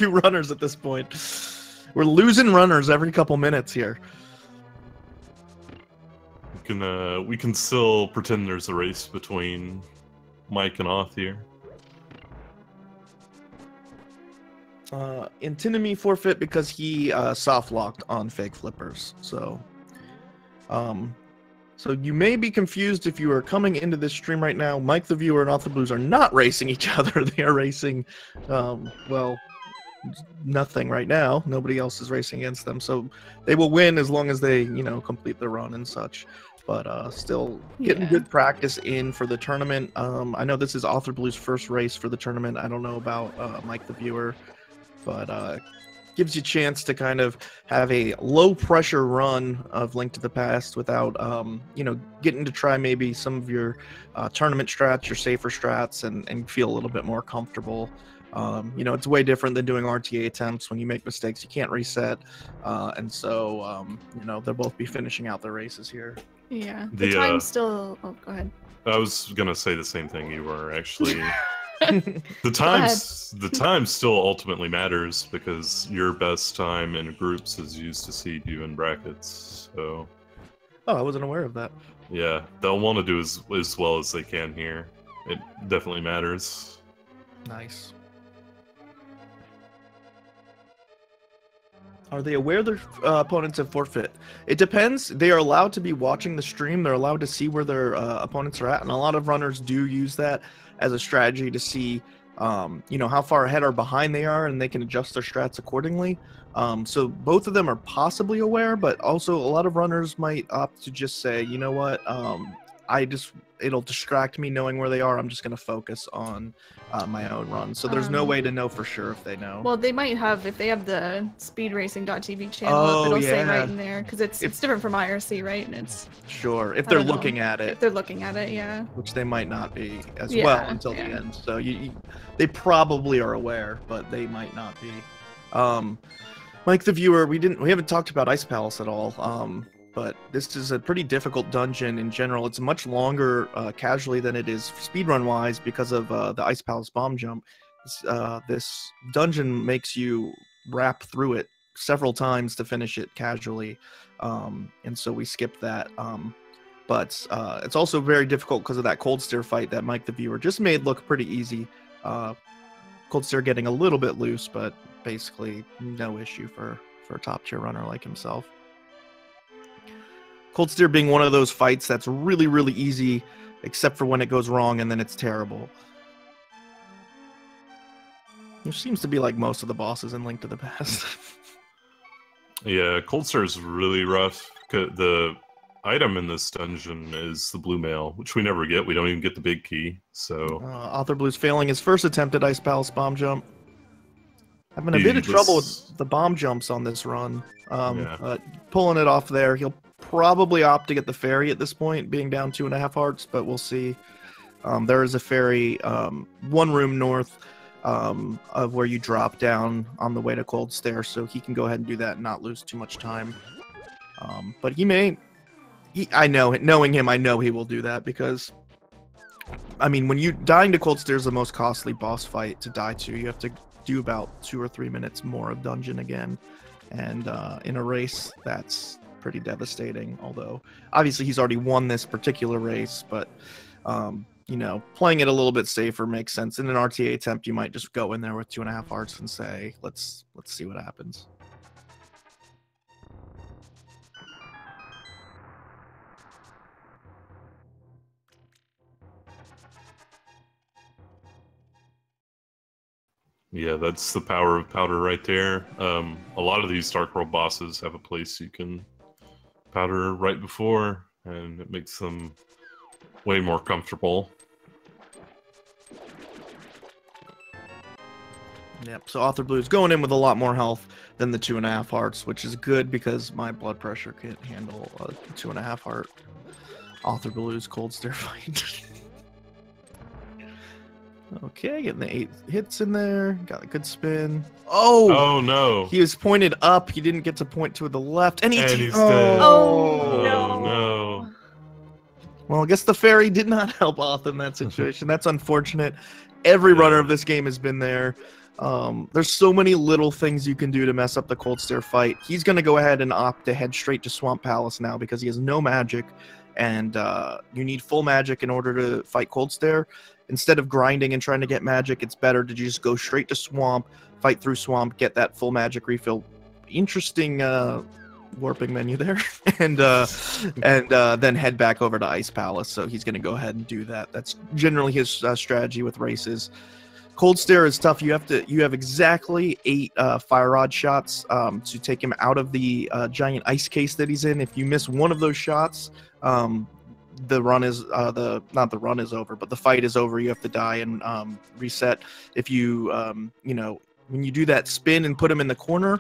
runners at this point. We're losing runners every couple minutes here. We can still pretend there's a race between Mike and Auth here. Antinomy forfeit because he soft locked on fake flippers. So so you may be confused if you are coming into this stream right now. Mike the viewer and authorblues are not racing each other. They are racing, well, nothing right now. Nobody else is racing against them. So they will win as long as they, you know, complete the run and such. But still getting good practice in for the tournament. I know this is authorblues' first race for the tournament. I don't know about Mike the viewer, but gives you a chance to kind of have a low pressure run of Link to the Past without, you know, getting to try maybe some of your tournament strats, your safer strats, and feel a little bit more comfortable. You know, it's way different than doing RTA attempts. When you make mistakes, you can't reset. And so, you know, they'll both be finishing out their races here. Yeah, the time's still... Oh, go ahead. I was going to say the same thing you were, actually. The time still ultimately matters because your best time in groups is used to seed you in brackets. So. Oh, I wasn't aware of that. Yeah, they'll want to do as well as they can here. It definitely matters. Nice. Are they aware their opponents have forfeit? It depends. They are allowed to be watching the stream. They're allowed to see where their opponents are at, and a lot of runners do use that as a strategy to see, you know, how far ahead or behind they are, and they can adjust their strats accordingly. So both of them are possibly aware, but also a lot of runners might opt to just say, you know what, it'll distract me knowing where they are. I'm just going to focus on my own run. So there's no way to know for sure if they know. Well, they might have, if they have the speedracing.tv channel up, it'll say right in there, because it's different from IRC, right? And it's sure if they're looking at it. If they're looking at it, yeah. Which they might not be as well until the end. So they probably are aware, but they might not be. Mike the viewer, we haven't talked about Ice Palace at all. But this is a pretty difficult dungeon in general. It's much longer casually than it is speedrun-wise because of the Ice Palace bomb jump. This dungeon makes you wrap through it several times to finish it casually, and so we skipped that. But it's also very difficult because of that cold stare fight that Mike the viewer just made look pretty easy. Cold stare getting a little bit loose, but basically no issue for a top-tier runner like himself. Cold Steer being one of those fights that's really, really easy, except for when it goes wrong, and then it's terrible. Which seems to be like most of the bosses in Link to the Past. Yeah, Cold Steer is really rough. The item in this dungeon is the blue mail, which we never get. We don't even get the big key, so... authorblues failing his first attempt at Ice Palace bomb jump. Having a bit of trouble with the bomb jumps on this run. Pulling it off there, he'll probably opt to get the ferry at this point, being down 2.5 hearts, but we'll see. There is a ferry 1 room north of where you drop down on the way to Cold Stare, so he can go ahead and do that and not lose too much time. But he may... knowing him, I know he will do that, because... I mean, when dying to Cold Stare is the most costly boss fight to die to. You have to do about 2 or 3 minutes more of dungeon again. And in a race, that's pretty devastating, although obviously he's already won this particular race, but you know, playing it a little bit safer makes sense. In an RTA attempt, you might just go in there with 2.5 hearts and say, let's see what happens. Yeah, that's the power of powder right there. A lot of these Dark World bosses have a place you can powder right before, and it makes them way more comfortable. Yep, so authorblues going in with a lot more health than the 2.5 hearts, which is good because my blood pressure can't handle a 2.5 heart authorblues cold stare fight. Okay, getting the 8 hits in there. Got a good spin. Oh no! He was pointed up. He didn't get to point to the left, and he's dead. Oh no! Well, I guess the fairy did not help Auth in that situation. That's unfortunate. Every runner of this game has been there. There's so many little things you can do to mess up the Cold Stare fight. He's going to go ahead and opt to head straight to Swamp Palace now because he has no magic, and you need full magic in order to fight Cold Stare. Instead of grinding and trying to get magic, it's better to just go straight to Swamp, fight through Swamp, get that full magic refill. Interesting warping menu there, and then head back over to Ice Palace. So he's going to go ahead and do that. That's generally his strategy with races. Cold Stare is tough. You have exactly 8 fire rod shots to take him out of the giant ice case that he's in. If you miss one of those shots, the run is not the run is over, but the fight is over. You have to die and reset. If you you know, when you do that spin and put him in the corner,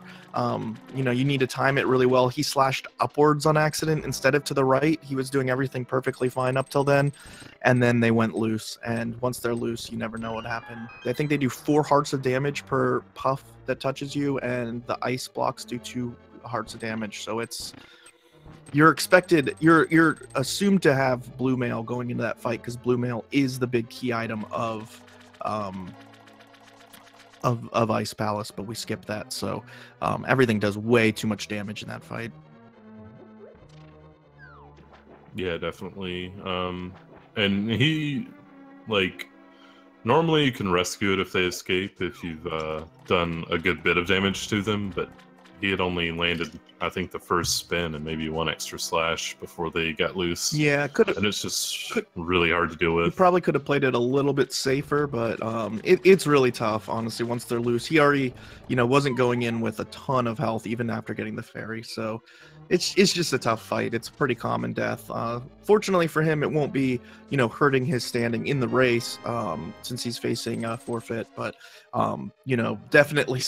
you know, you need to time it really well. He slashed upwards on accident instead of to the right. He was doing everything perfectly fine up till then, and then they went loose. And once they're loose, you never know what happened. I think they do 4 hearts of damage per puff that touches you, and the ice blocks do 2 hearts of damage. So it's you're assumed to have blue mail going into that fight because blue mail is the big key item of of Ice Palace, but we skipped that. So everything does way too much damage in that fight. Yeah, definitely. And he, like, normally you can rescue it if they escape, if you've done a good bit of damage to them, but he had only landed, I think, the first spin and maybe one extra slash before they got loose. Yeah, and it's just really hard to deal He with. probably could have played it a little bit safer, but it's really tough, honestly, once they're loose. He already, wasn't going in with a ton of health even after getting the fairy, so it's just a tough fight. It's a pretty common death. Fortunately for him, it won't be, hurting his standing in the race, since he's facing forfeit, but, definitely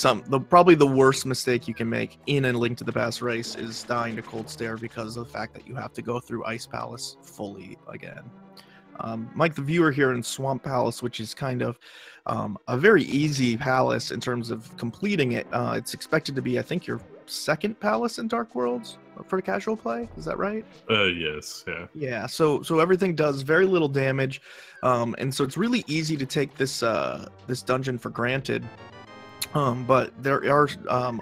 probably the worst mistake you can make in a Link to the Past race is dying to Cold Stare because of the fact that you have to go through Ice Palace fully again. Mike the Viewer here in Swamp Palace, which is kind of a very easy palace in terms of completing it. It's expected to be, I think, your second palace in Dark Worlds for casual play. Is that right? Yes, yeah. Yeah, so everything does very little damage, and so it's really easy to take this this dungeon for granted. But there are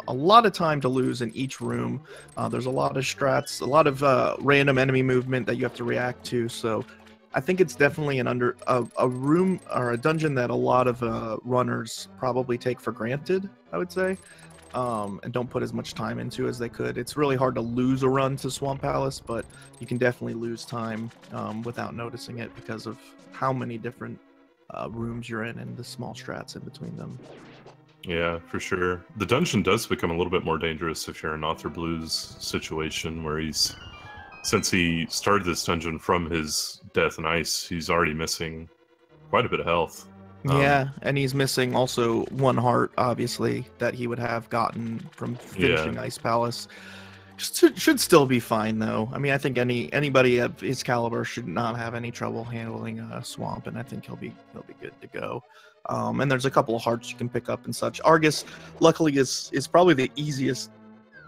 a lot of time to lose in each room. There's a lot of strats, a lot of random enemy movement that you have to react to. So I think it's definitely a room or a dungeon that a lot of runners probably take for granted, I would say, and don't put as much time into as they could. It's really hard to lose a run to Swamp Palace, but you can definitely lose time without noticing it because of how many different rooms you're in and the small strats in between them. Yeah, for sure. The dungeon does become a little bit more dangerous if you're in authorblues situation where since he started this dungeon from his death and ice, he's already missing quite a bit of health. Yeah, and he's missing also one heart, obviously, that he would have gotten from finishing Ice Palace. Should still be fine, though. I mean, I think anybody of his caliber should not have any trouble handling a swamp, and I think he'll be good to go. And there's a couple of hearts you can pick up and such. Argus, luckily, is probably the easiest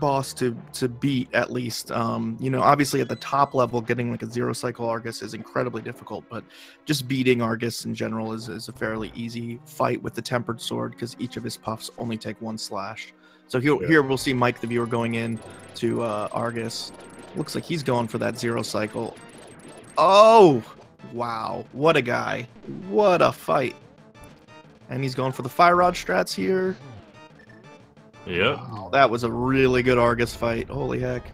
boss to beat, at least. Obviously at the top level, getting like a 0 cycle Argus is incredibly difficult, but just beating Argus in general is a fairly easy fight with the Tempered Sword, because each of his puffs only take 1 slash. So here we'll see Mike the Viewer going in to Argus. Looks like he's going for that 0 cycle. Oh, wow, what a guy. What a fight. And he's going for the Fire Rod strats here. Yep. Wow, that was a really good Argus fight. Holy heck.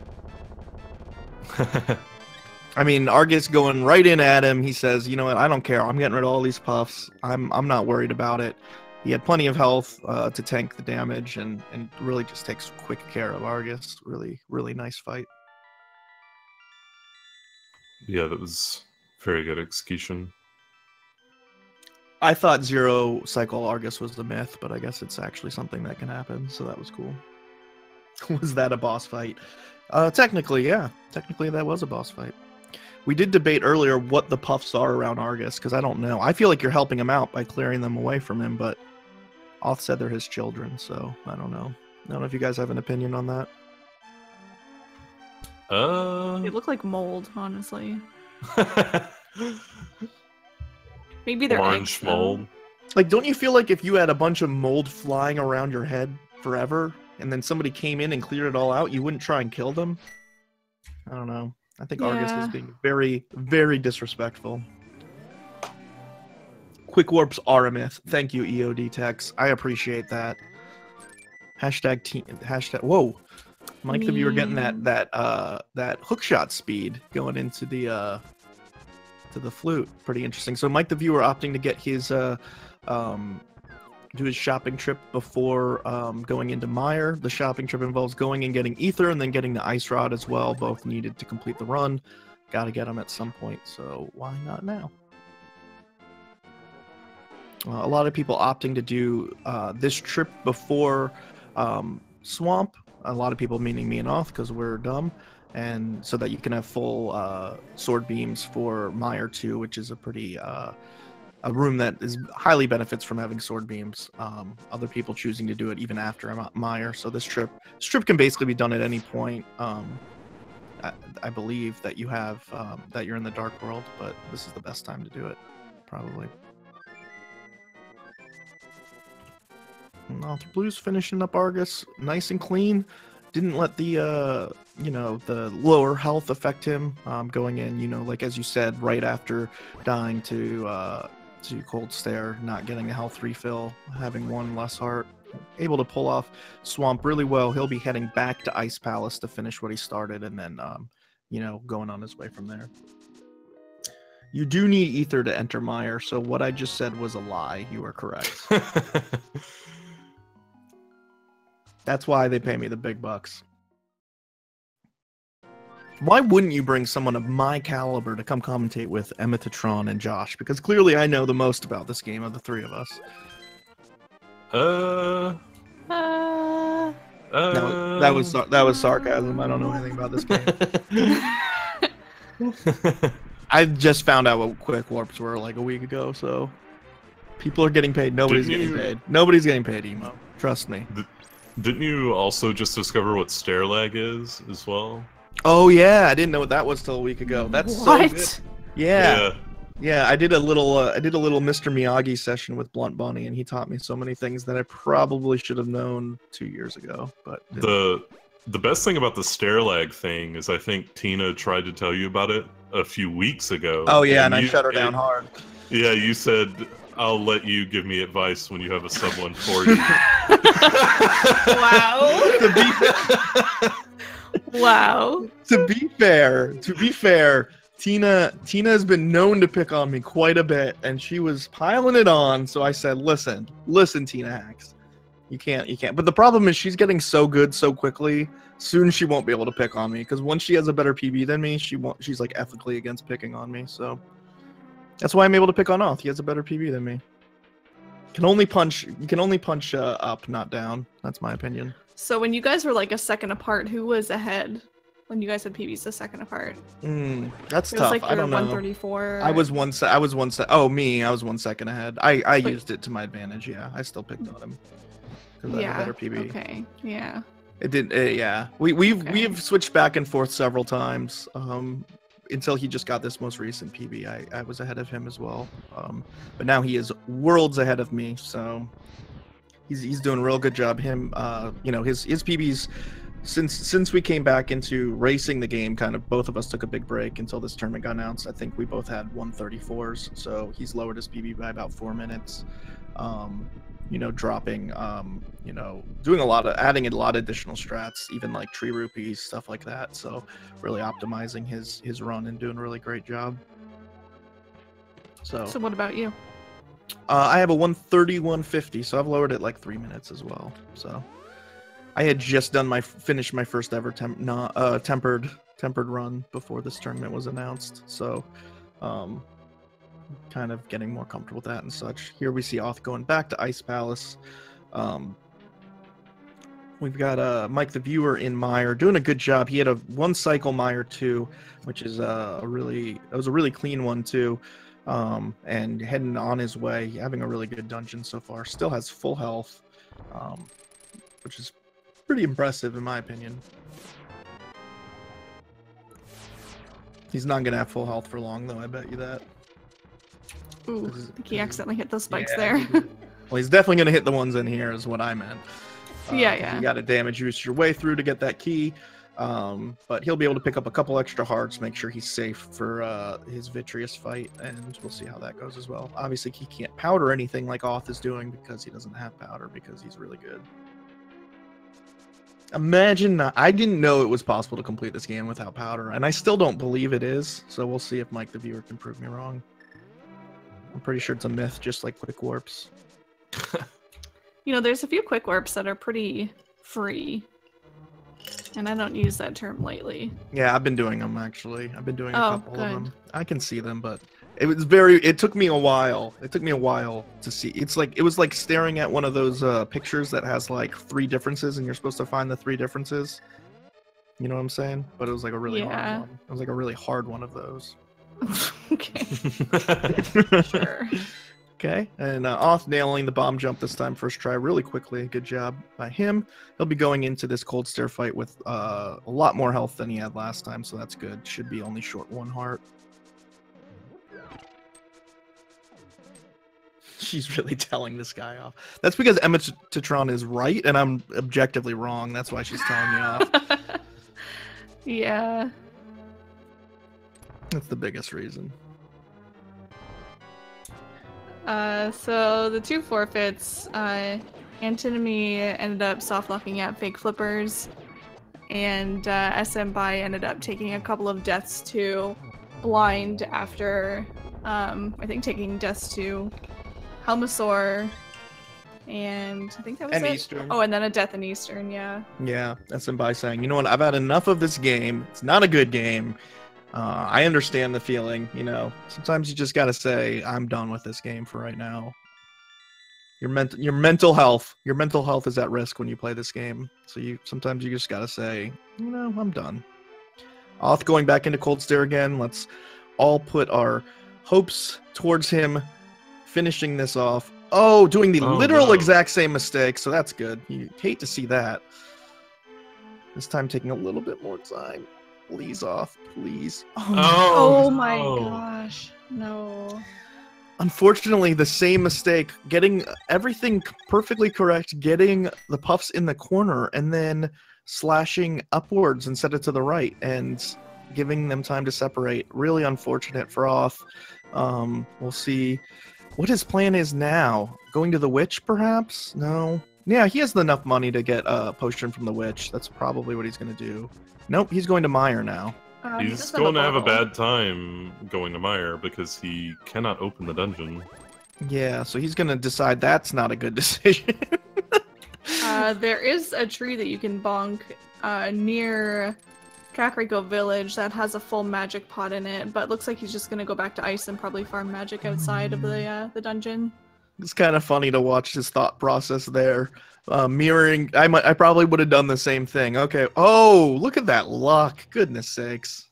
I mean, Argus going right in at him. He says, you know what, I don't care. I'm getting rid of all these puffs. I'm not worried about it. He had plenty of health to tank the damage and really just takes quick care of Argus. Really, really nice fight. Yeah, that was very good execution. I thought 0 cycle Argus was the myth, but I guess it's actually something that can happen, so that was cool. Was that a boss fight? Technically, yeah. Technically, that was a boss fight. We did debate earlier what the puffs are around Argus, because I don't know. I feel like you're helping him out by clearing them away from him, but Oth said they're his children, so I don't know. I don't know if you guys have an opinion on that. They look like mold, honestly. Maybe they're orange eggs, mold. Like, don't you feel like if you had a bunch of mold flying around your head forever, and then somebody came in and cleared it all out, you wouldn't try and kill them? I don't know. I think Argus is being very, very disrespectful. Quick warps are a myth. Thank you, EOD Tex. I appreciate that. Hashtag. Whoa, Mike the Viewer getting that hookshot speed going into the flute. Pretty interesting. So Mike the Viewer opting to get his do his shopping trip before going into Mire. The shopping trip involves going and getting Ether and then getting the Ice Rod as well, both needed to complete the run. Got to get them at some point, so why not now? A lot of people opting to do this trip before Swamp. A lot of people, meaning me and Oth, because we're dumb. And so that you can have full sword beams for Mire 2, which is a pretty a room that is highly benefits from having sword beams. Other people choosing to do it even after Mire. So this trip can basically be done at any point. I believe that you have that you're in the Dark World, but this is the best time to do it, probably. And ALTTP finishing up Argus nice and clean. Didn't let the you know, the lower health affect him going in, you know, like as you said, right after dying to Cold Stare, not getting a health refill, having one less heart. Able to pull off Swamp really well. He'll be heading back to Ice Palace to finish what he started, and then you know, going on his way from there. You do need Ether to enter Mire, so what I just said was a lie. You are correct. That's why they pay me the big bucks. Why wouldn't you bring someone of my caliber to come commentate with Emmetatron and Josh? Because clearly I know the most about this game of the three of us. No, that was sarcasm. I don't know anything about this game. I just found out what quick warps were like a week ago, so people are getting paid. Nobody's getting paid. Nobody's getting paid, Emo. Trust me. Didn't you also just discover what stare lag is as well? Oh yeah, I didn't know what that was till a week ago. That's so good. Yeah. I did a little Mr. Miyagi session with Blunt Bunny, and he taught me so many things that I probably should have known 2 years ago. But the best thing about the stare lag thing is I think Tina tried to tell you about it a few weeks ago. Oh yeah, and I shut her down hard. Yeah, you said, I'll let you give me advice when you have a sub 140. Wow. Wow. To be fair, Tina has been known to pick on me quite a bit, and she was piling it on. So I said, "Listen, Tina Hacks, you can't." But the problem is she's getting so good so quickly. Soon she won't be able to pick on me because once she has a better PB than me, she's like ethically against picking on me. So that's why I'm able to pick on Auth. He has a better PB than me. You can only punch up, not down. That's my opinion. So when you guys were like a second apart, who was ahead? When you guys had PBs a second apart? That's it was tough. Like I don't know. 134. I was one I was 1 second ahead. I used it to my advantage. Yeah, I still picked on him because I had a better PB. Okay. Yeah. It did. Yeah. We've switched back and forth several times. Until he just got this most recent PB, I was ahead of him as well. But now he is worlds ahead of me. So he's doing a real good job. Him, you know, his PBs. Since we came back into racing the game, kind of both of us took a big break until this tournament got announced. I think we both had 134s, so he's lowered his PB by about 4 minutes. You know, dropping, you know, adding a lot of additional strats, even like tree rupees, stuff like that. So really optimizing his run and doing a really great job. So what about you? I have a 130/150, so I've lowered it like 3 minutes as well. So I had just finished my first ever tempered run before this tournament was announced. So kind of getting more comfortable with that and such. Here we see Auth going back to Ice Palace. We've got Mike the Viewer in Mire doing a good job. He had a 1 cycle Mire 2, which is a really clean one too. And heading on his way, having a really good dungeon so far. Still has full health, which is pretty impressive in my opinion. He's not gonna have full health for long though, I bet you that. Ooh, I think he accidentally hit those spikes there. Well, he's definitely gonna hit the ones in here is what I meant. Yeah. You gotta damage use your way through to get that key. But he'll be able to pick up a couple extra hearts, make sure he's safe for his Vitreous fight, and we'll see how that goes as well. Obviously he can't powder anything like Auth is doing because he doesn't have powder because he's really good. Imagine I didn't know it was possible to complete this game without powder, and I still don't believe it is, so we'll see if Mike the Viewer can prove me wrong. I'm pretty sure it's a myth, just like quick warps. You know, there's a few quick warps that are pretty free, and I don't use that term lately. Yeah, I've been doing them actually. I've been doing a couple of them. I can see them, but it took me a while. It took me a while to see. It was like staring at one of those pictures that has like 3 differences and you're supposed to find the 3 differences. You know what I'm saying? But it was like a really hard one. It was like a really hard one of those. Okay. Sure. Okay, and Auth nailing the bomb jump this time, first try, really quickly. Good job by him. He'll be going into this Cold Stare fight with a lot more health than he had last time, so that's good. Should be only short 1 heart. She's really telling this guy off. That's because Emma Titron is right, and I'm objectively wrong. That's why she's telling me off. Yeah. That's the biggest reason. So the 2 forfeits, Antinomy ended up soft locking out fake flippers, and smbai ended up taking a couple of deaths to blind after, I think taking deaths to Helmasaur, and I think that was And it. Eastern. Oh, and then a death in Eastern, yeah. Yeah, that's him by saying, you know what, I've had enough of this game. It's not a good game. I understand the feeling, you know. Sometimes you just gotta say, I'm done with this game for right now. Your mental health is at risk when you play this game. So sometimes you just gotta say, you know, I'm done. Oth going back into Cold Stare again. Let's all put our hopes towards him finishing this off. Oh, doing the literal exact same mistake, so that's good. You hate to see that. This time taking a little bit more time. Please, Off, please. Oh my gosh, no. Unfortunately, the same mistake, getting everything perfectly correct, getting the puffs in the corner, and then slashing upwards instead of to the right, and giving them time to separate. Really unfortunate for Off. We'll see what his plan is now. Going to the Witch, perhaps? No. Yeah, he has enough money to get a potion from the Witch. That's probably what he's going to do. Nope, he's going to Meyer now. He's going to have a bad time going to Meyer because he cannot open the dungeon. Yeah, so he's going to decide that's not a good decision. There is a tree that you can bonk near Kakariko Village that has a full magic pot in it, but looks like he's just going to go back to ice and probably farm magic outside of the dungeon. It's kind of funny to watch his thought process there. Mirroring, I probably would have done the same thing. Okay. Oh, look at that luck. Goodness sakes.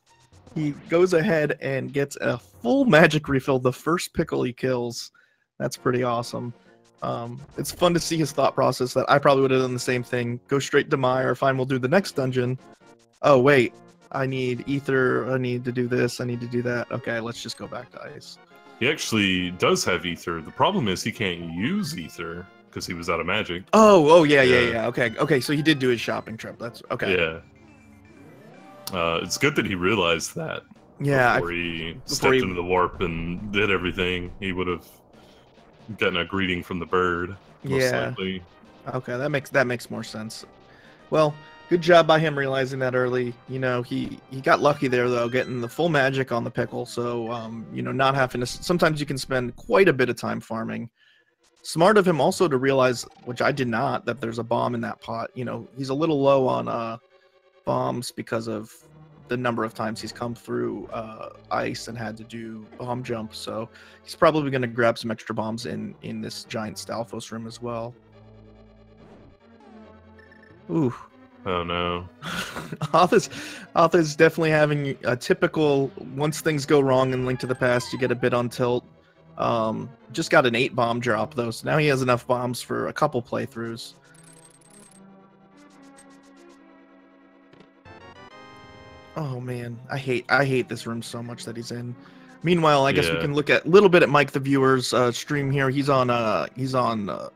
He goes ahead and gets a full magic refill the first pickle he kills. That's pretty awesome. It's fun to see his thought process that I probably would have done the same thing. Go straight to Meyer. Fine, we'll do the next dungeon. Oh, wait. I need ether. I need to do this. I need to do that. Okay, let's just go back to ice. He actually does have ether. The problem is he can't use ether because he was out of magic. Oh, yeah. Okay, so he did do his shopping trip. That's okay. Yeah. It's good that he realized that. Yeah. Before he stepped into the warp and did everything, he would have gotten a greeting from the bird. Most likely. Okay, that makes more sense. Well, good job by him realizing that early. You know, he got lucky there though, getting the full magic on the pickle. So you know, not having to. Sometimes you can spend quite a bit of time farming. Smart of him also to realize, which I did not, that there's a bomb in that pot. You know, he's a little low on bombs because of the number of times he's come through ice and had to do bomb jump. So he's probably going to grab some extra bombs in this giant Stalfos room as well. Ooh. Oh no. Arthur's definitely having a typical, once things go wrong in Link to the Past, you get a bit on tilt. Just got an 8 bomb drop though, so now he has enough bombs for a couple playthroughs. Oh man, I hate this room so much that he's in. Meanwhile, I guess we can look at a little bit at Mike the Viewer's stream here. He's on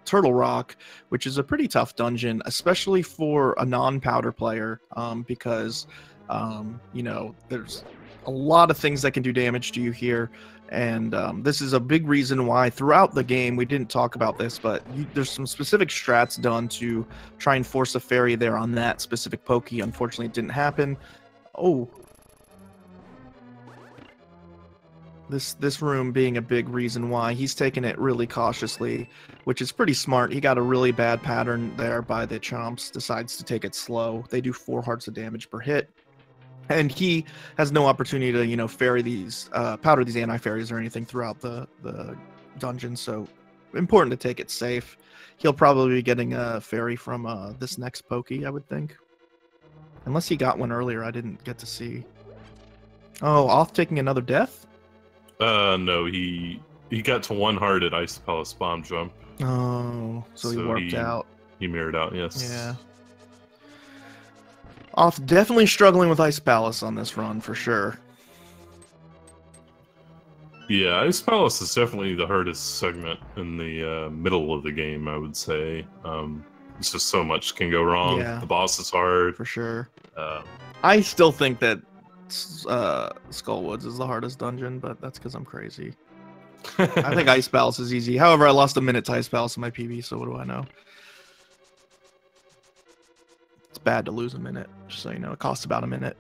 Turtle Rock, which is a pretty tough dungeon, especially for a non-powder player, because you know, there's a lot of things that can do damage to you here, and this is a big reason why throughout the game we didn't talk about this, but there's some specific strats done to try and force a fairy there on that specific pokey. Unfortunately, it didn't happen. Oh. This room being a big reason why he's taking it really cautiously, which is pretty smart. He got a really bad pattern there by the Chomps, decides to take it slow. They do 4 hearts of damage per hit. And he has no opportunity to, you know, fairy these, powder these anti-fairies or anything throughout the dungeon, so important to take it safe. He'll probably be getting a fairy from this next pokey, I would think. Unless he got one earlier, I didn't get to see. Oh, Off taking another death? No, he got to 1 heart at Ice Palace bomb jump. Oh, so he worked out. He mirrored out, yes. Yeah. Off definitely struggling with Ice Palace on this run, for sure. Yeah, Ice Palace is definitely the hardest segment in the middle of the game, I would say. It's just so much can go wrong. Yeah. The boss is hard. For sure. Um, I still think that Skullwoods is the hardest dungeon, but that's because I'm crazy. I think Ice Palace is easy. However, I lost a minute to Ice Palace in my PB, so what do I know? It's bad to lose a minute, just so you know. It costs about a minute.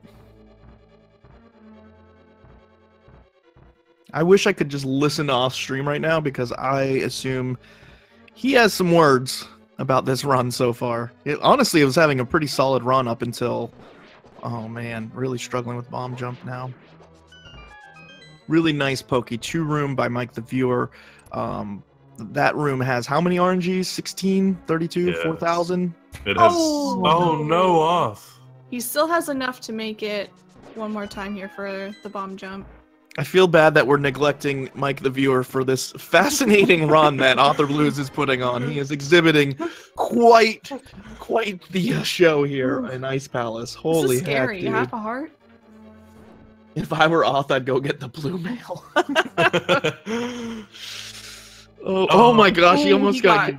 I wish I could just listen to off stream right now because I assume he has some words about this run so far. Honestly, it was having a pretty solid run up until... Oh man, really struggling with bomb jump now. Really nice pokey 2-room by Mike the Viewer. That room has how many RNGs? 16, 32, Yes. 4,000? it has... Oh. Oh, no, off. He still has enough to make it one more time here for the bomb jump. I feel bad that we're neglecting Mike the Viewer for this fascinating run that AuthorBlues is putting on. He is exhibiting quite the show here in Ice Palace. Holy this is scary. heck, dude. Half a heart. If I were Auth, I'd go get the blue mail. oh my gosh, he almost got...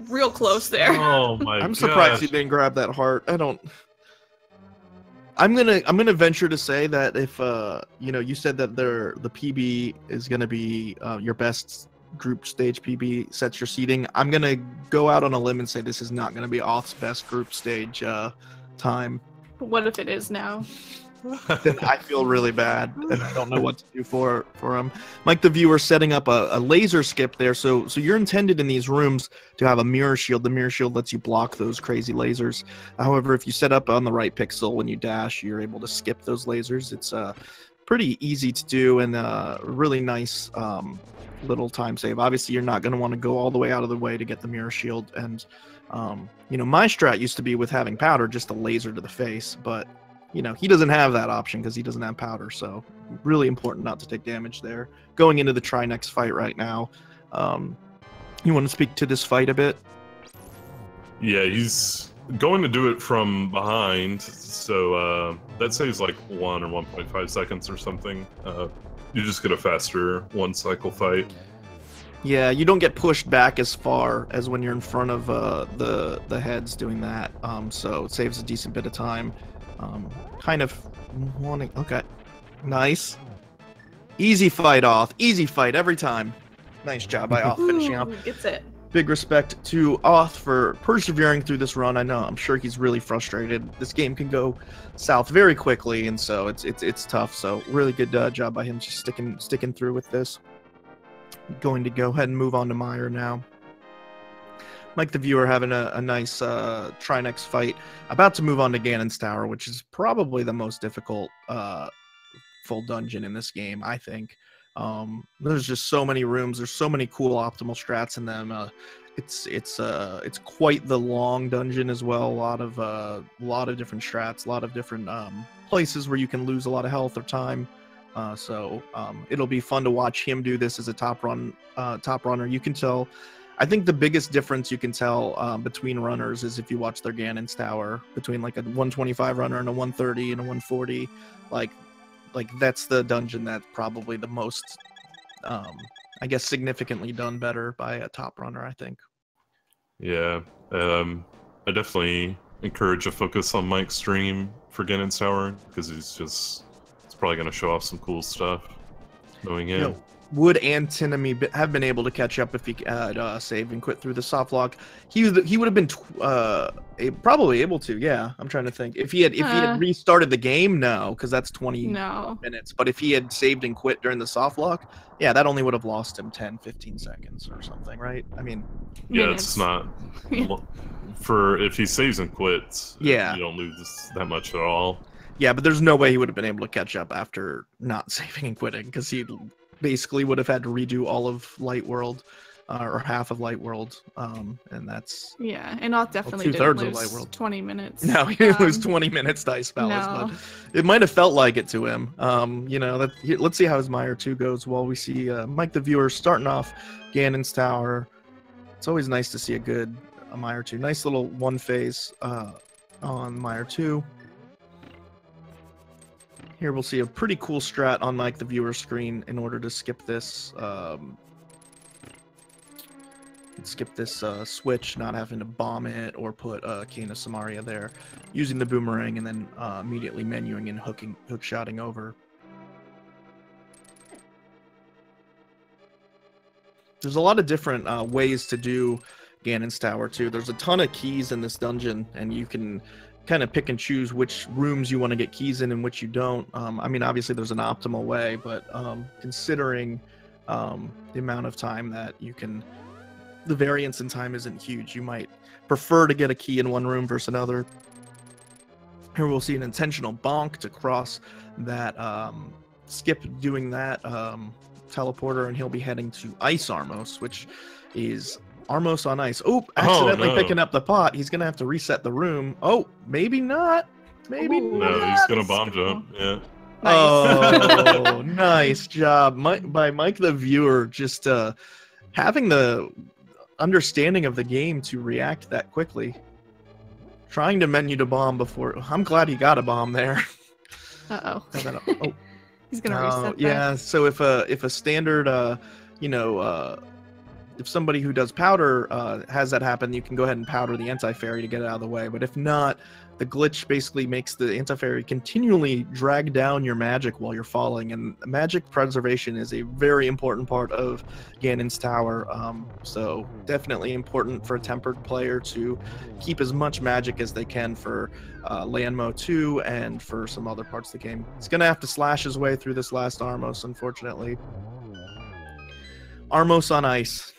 real close there. Oh my god. I'm surprised he didn't grab that heart. I'm gonna venture to say that if you know, you said that the PB is gonna be your best group stage PB sets your seeding. I'm gonna go out on a limb and say this is not gonna be Auth's best group stage time. What if it is now? Then I feel really bad and I don't know what to do for him. Mike the Viewer setting up a laser skip there, so you're intended in these rooms to have a mirror shield. The mirror shield lets you block those crazy lasers. However, if you set up on the right pixel when you dash, you're able to skip those lasers. It's pretty easy to do and really nice little time save. Obviously, you're not going to want to go all the way out of the way to get the mirror shield, and you know, my strat used to be with having powder, just a laser to the face, but you know, he doesn't have that option because he doesn't have powder, so really important not to take damage there. Going into the Trinex fight right now. You want to speak to this fight a bit? Yeah, he's going to do it from behind, so that saves like 1 or 1.5 seconds or something. You just get a faster 1 cycle fight. Yeah, you don't get pushed back as far as when you're in front of the heads doing that, so it saves a decent bit of time. Kind of wanting... Okay. Nice. Easy fight, Auth. Easy fight every time. Nice job by Auth finishing up. Gets it. Big respect to Auth for persevering through this run. I'm sure he's really frustrated. This game can go south very quickly, and so it's tough. So really good job by him just sticking through with this. Going to go ahead and move on to Meyer now. Mike the Viewer having a nice Trinex fight. About to move on to Ganon's Tower, which is probably the most difficult full dungeon in this game, I think. There's just so many rooms. There's so many cool optimal strats in them. It's quite the long dungeon as well. A lot of different strats, a lot of different places where you can lose a lot of health or time. So it'll be fun to watch him do this as a top runner. You can tell. I think the biggest difference you can tell between runners is if you watch their Ganon's Tower, between like a 125 runner and a 130 and a 140. Like that's the dungeon that's probably the most, I guess, significantly done better by a top runner, I think. Yeah, I definitely encourage a focus on Mike's stream for Ganon's Tower because he's probably going to show off some cool stuff going in. Yo, would Antinomy have been able to catch up if he had saved and quit through the soft lock? He would have been probably able to. Yeah, I'm trying to think. If he had restarted the game, no, because that's 20 minutes. But if he had saved and quit during the soft lock, yeah, that only would have lost him 10, 15 seconds or something, right? I mean, yeah, it's not for if he saves and quits. Yeah, you don't lose that much at all. Yeah, but there's no way he would have been able to catch up after not saving and quitting, because he basically would have had to redo all of Light World, or half of Light World, and that's... Yeah, and Auth definitely two-thirds didn't of lose Light World. 20 minutes. No, he was 20 minutes to Ice Palace, No. but it might have felt like it to him. You know, let's see how his Meyer 2 goes while we see Mike the Viewer starting off Ganon's Tower. It's always nice to see a good Meyer 2. Nice little one phase on Meyer 2. Here we'll see a pretty cool strat on Mike the viewer screen in order to skip this switch, not having to bomb it or put Cane of Samaria there, using the boomerang and then immediately menuing and hook-shotting over. There's a lot of different ways to do Ganon's Tower too. There's a ton of keys in this dungeon, and you can kind of pick and choose which rooms you want to get keys in and which you don't. I mean, obviously there's an optimal way, but considering the amount of time that you can, the variance in time isn't huge. You might prefer to get a key in one room versus another. Here we'll see an intentional bonk to cross that skip doing that teleporter, and he'll be heading to Ice Armos, which is Armos on ice. Oh, accidentally picking up the pot. He's gonna have to reset the room. Oh, maybe not. Maybe not. No, he's gonna bomb jump. Yeah. Nice. Oh, nice job, by Mike the viewer. Just having the understanding of the game to react that quickly. Trying to menu to bomb before. I'm glad he got a bomb there. Uh-oh. Oh. He's gonna reset that. Yeah, so if a standard if somebody who does powder has that happen, you can go ahead and powder the anti-fairy to get it out of the way. But if not, the glitch basically makes the anti-fairy continually drag down your magic while you're falling, and magic preservation is a very important part of Ganon's Tower. So definitely important for a tempered player to keep as much magic as they can for Landmo 2 and for some other parts of the game. He's gonna have to slash his way through this last Armos, unfortunately. Armos on ice.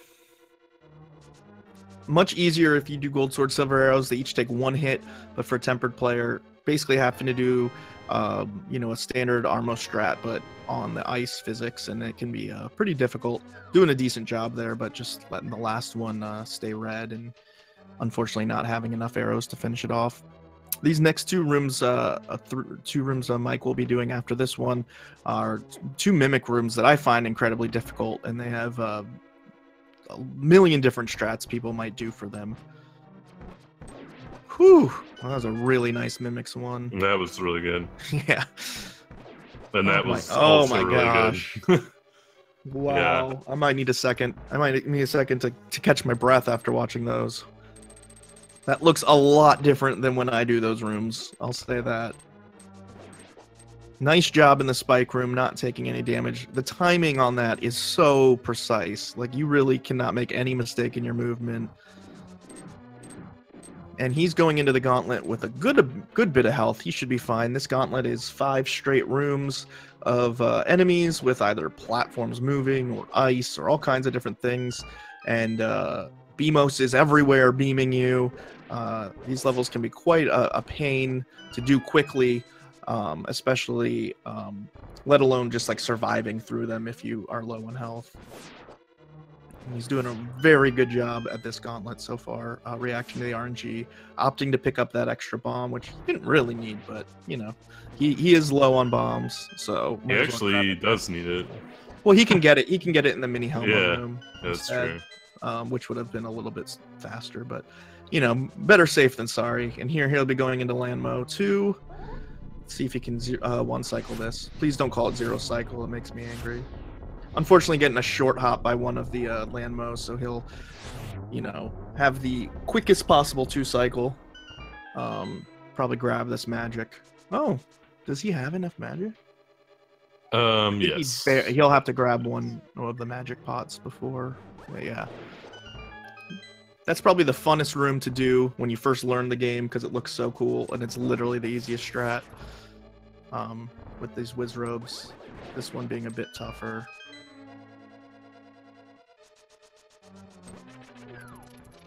Much easier if you do gold sword, silver arrows. They each take one hit, but for a tempered player, basically having to do, a standard Armos strat, but on the ice physics, and it can be pretty difficult. Doing a decent job there, but just letting the last one stay red, and unfortunately not having enough arrows to finish it off. These next two rooms, Mike will be doing after this one, are two mimic rooms that I find incredibly difficult, and they have a million different strats people might do for them. Whew, well, that was a really nice mimics one. That was really good. Yeah. And that was oh my really gosh. good. Wow. Yeah. I might need a second. To catch my breath after watching those. That looks a lot different than when I do those rooms. I'll say that. Nice job in the spike room, not taking any damage. The timing on that is so precise. Like, you really cannot make any mistake in your movement. And he's going into the gauntlet with a good bit of health. He should be fine. This gauntlet is 5 straight rooms of enemies with either platforms moving or ice or all kinds of different things. And Beamos is everywhere beaming you. These levels can be quite a pain to do quickly. Especially let alone just like surviving through them if you are low on health. And he's doing a very good job at this gauntlet so far, reacting to the RNG, opting to pick up that extra bomb, which he didn't really need, but he is low on bombs, so he actually does need it. Well, he can get it in the mini helmet room. That's instead, true. Which would have been a little bit faster, but better safe than sorry. And here he'll be going into Landmo 2. See if he can one cycle this. Please don't call it 0 cycle. It makes me angry. Unfortunately, getting a short hop by one of the Landmos, so he'll, have the quickest possible 2 cycle. Probably grab this magic. Oh, does he have enough magic? Yes. He'll have to grab one of the magic pots before. But yeah. That's probably the funnest room to do when you first learn the game because it looks so cool and it's literally the easiest strat with these whiz robes. This one being a bit tougher.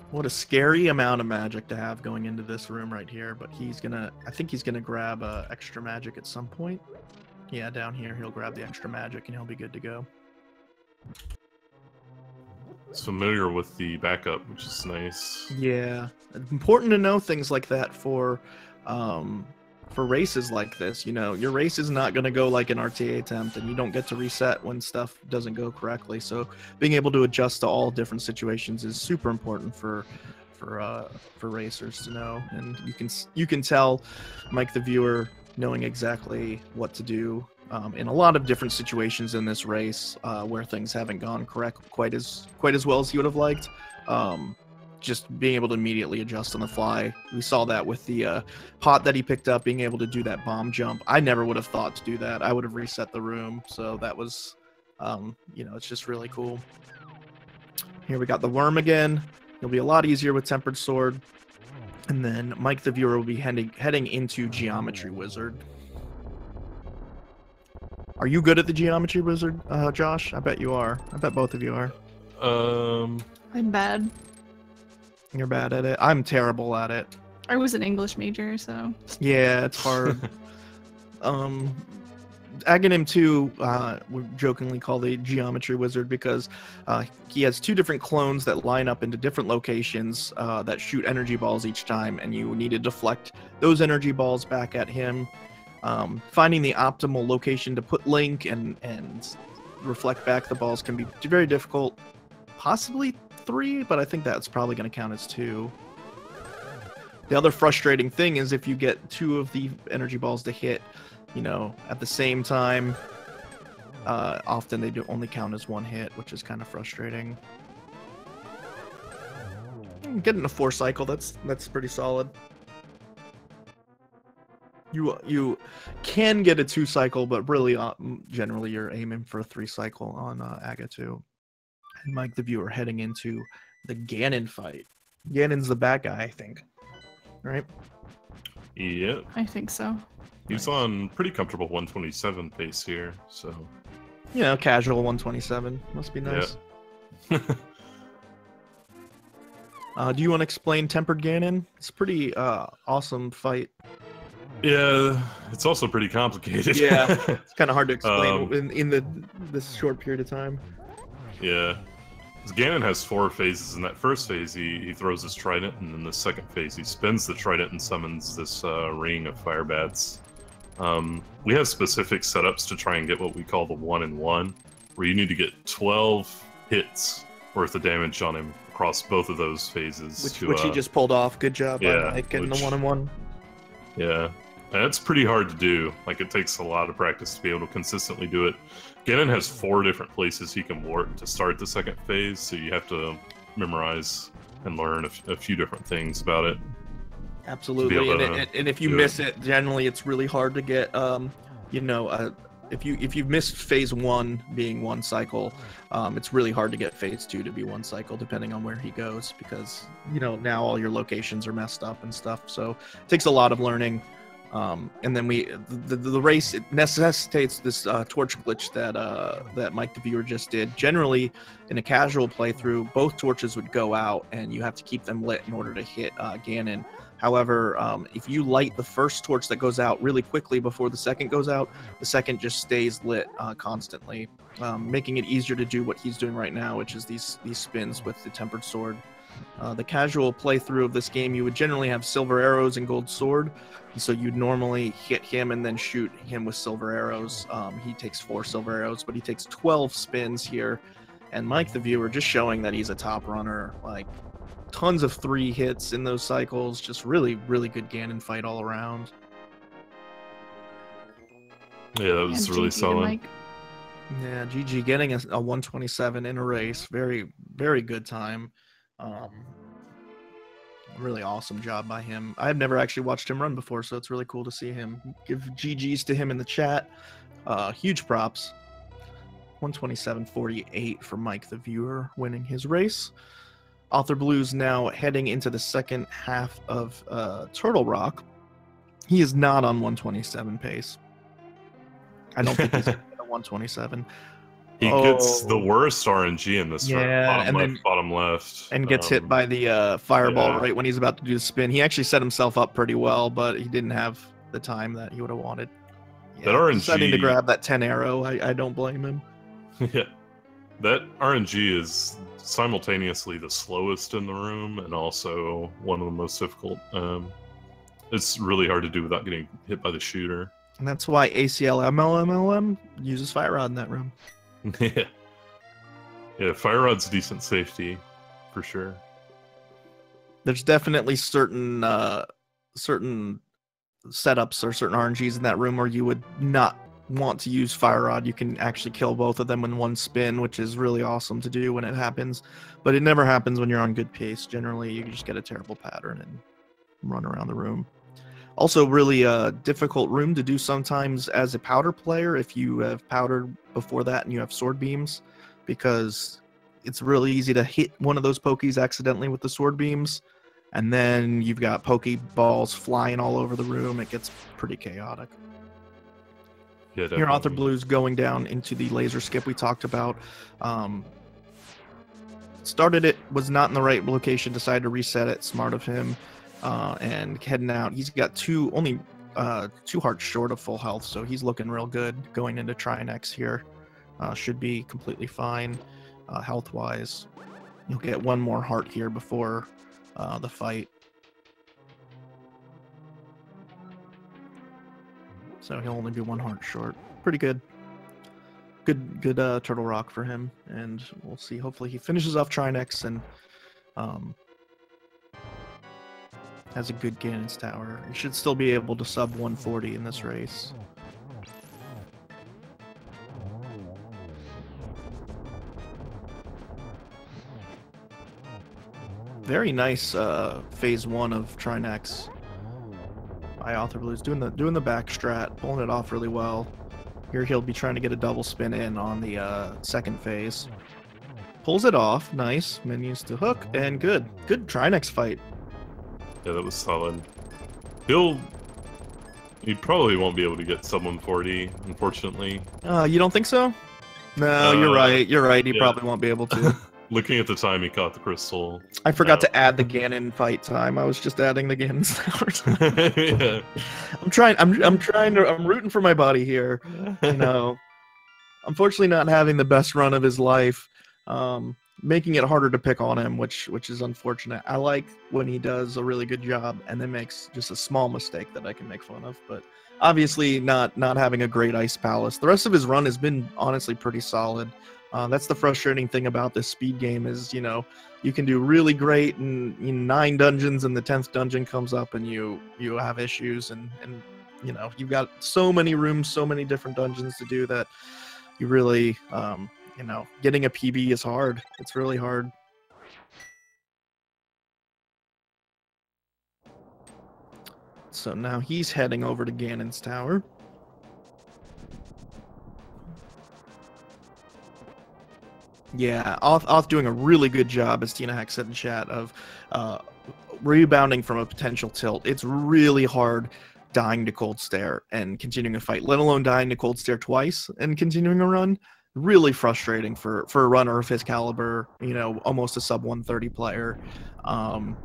What a scary amount of magic to have going into this room right here, but I think he's gonna grab extra magic at some point. Yeah, down here he'll grab the extra magic and he'll be good to go. It's familiar with the backup, which is nice. Yeah, important to know things like that for races like this. Your race is not going to go like an RTA attempt, and you don't get to reset when stuff doesn't go correctly. So being able to adjust to all different situations is super important for racers to know. And you can tell Mike the viewer knowing exactly what to do in a lot of different situations in this race where things haven't gone quite as well as he would have liked. Just being able to immediately adjust on the fly. We saw that with the pot that he picked up, being able to do that bomb jump. I never would have thought to do that. I would have reset the room. So that was, it's just really cool. Here we got the worm again. It'll be a lot easier with Tempered Sword. And then Mike the Viewer will be heading into Geometry Wizard. Are you good at the Geometry Wizard, Josh? I bet you are. I bet both of you are. I'm bad. You're bad at it. I'm terrible at it. I was an English major, so. Yeah, it's hard. Aghanim 2, we jokingly call the Geometry Wizard because he has 2 different clones that line up into different locations that shoot energy balls each time, and you need to deflect those energy balls back at him. Finding the optimal location to put Link and reflect back the balls can be very difficult. Possibly 3, but I think that's probably going to count as 2. The other frustrating thing is if you get 2 of the energy balls to hit, at the same time, often they do only count as 1 hit, which is kind of frustrating. Getting a 4 cycle, that's pretty solid. You can get a 2 cycle, but really, generally, you're aiming for a 3 cycle on Aga 2. And Mike the Viewer heading into the Ganon fight. Ganon's the bad guy, I think. Right? Yep. I think so. He's on pretty comfortable 127 pace here, so. Casual 127. Must be nice. Yeah. Do you want to explain Tempered Ganon? It's a pretty awesome fight. Yeah, it's also pretty complicated. Yeah, it's kind of hard to explain in this short period of time. Yeah. Ganon has 4 phases. In that first phase, he throws his trident, and in the second phase, he spins the trident and summons this ring of fire bats. We have specific setups to try and get what we call the 1-in-1, where you need to get 12 hits worth of damage on him across both of those phases. Which he just pulled off. Good job on Mike getting the 1-in-1. Yeah, and it's pretty hard to do. Like, it takes a lot of practice to be able to consistently do it. Ganon has 4 different places he can warp to start the second phase, so you have to memorize and learn a few different things about it. Absolutely, and if you miss it, generally it's really hard to get. If you've missed phase 1 being 1 cycle, it's really hard to get phase 2 to be 1 cycle, depending on where he goes, because now all your locations are messed up and stuff. So it takes a lot of learning. And then the race, it necessitates this torch glitch that Mike the Viewer just did. Generally, in a casual playthrough, both torches would go out, and you have to keep them lit in order to hit Ganon. However, if you light the first torch that goes out really quickly before the second goes out, the second just stays lit constantly, making it easier to do what he's doing right now, which is these spins with the Tempered Sword. The casual playthrough of this game, you would generally have silver arrows and gold sword, and so you'd normally hit him and then shoot him with silver arrows. He takes 4 silver arrows, but he takes 12 spins here, and Mike the Viewer just showing that he's a top runner, like tons of 3 hits in those cycles, just really, really good Ganon fight all around. Yeah, that was really solid. Yeah, GG getting a 127 in a race, very, very good time. Really awesome job by him. I've never actually watched him run before, so it's really cool to see him. Give GGs to him in the chat. Huge props. 127.48 for Mike the Viewer winning his race. Authorblues now heading into the second half of Turtle Rock. He is not on 127 pace. I don't think he's at 127. He gets the worst RNG in this round. Bottom left. And gets hit by the fireball right when he's about to do the spin. He actually set himself up pretty well, but he didn't have the time that he would have wanted. That RNG... deciding to grab that 10 arrow, I don't blame him. Yeah. That RNG is simultaneously the slowest in the room and also one of the most difficult. It's really hard to do without getting hit by the shooter. And that's why ACL MLM uses Fire Rod in that room. Yeah, Fire Rod's decent safety, for sure. There's definitely certain setups or certain RNGs in that room where you would not want to use Fire Rod. You can actually kill both of them in one spin, which is really awesome to do when it happens. But it never happens when you're on good pace. Generally, you just get a terrible pattern and run around the room. Also, really difficult room to do sometimes as a powder player if you have powdered before that and you have sword beams, because it's really easy to hit one of those pokies accidentally with the sword beams, and then you've got pokeballs flying all over the room. It gets pretty chaotic. Yeah, Here, Authorblues going down into the laser skip we talked about. Started it, was not in the right location, decided to reset it. Smart of him. And heading out. He's got only 2 hearts short of full health, so he's looking real good going into Trinex here. Should be completely fine health-wise. He'll get 1 more heart here before the fight. So he'll only be 1 heart short. Pretty good. Good Turtle Rock for him, and we'll see. Hopefully he finishes off Trinex and has a good Ganon's Tower. He should still be able to sub 140 in this race. Very nice phase 1 of Trinex by Authorblues, doing the back strat, pulling it off really well. Here he'll be trying to get a double spin in on the second phase. Pulls it off, nice. Menus to hook, and good Trinex fight. Yeah, that was solid. He probably won't be able to get sub 140, unfortunately. You don't think so? No, you're right. You're right. He probably won't be able to. Looking at the time he caught the crystal. I forgot to add the Ganon fight time. I was just adding the Ganon's Tower. Yeah. I'm rooting for my buddy here. You know, unfortunately not having the best run of his life, making it harder to pick on him, which is unfortunate. I like when he does a really good job and then makes just a small mistake that I can make fun of, but obviously not having a great Ice Palace. The rest of his run has been honestly pretty solid. That's the frustrating thing about this speed game is, you know, you can do really great in 9 dungeons and the 10th dungeon comes up and you have issues and you know, you've got so many rooms, so many different dungeons to do that you really, you know, getting a PB is hard. It's really hard. So now he's heading over to Ganon's Tower. Yeah, Auth doing a really good job, as Tina Heck said in chat, of rebounding from a potential tilt. It's really hard dying to Cold Stare and continuing a fight, let alone dying to Cold Stare twice and continuing a run. Really frustrating for a runner of his caliber, you know, almost a sub 130 player.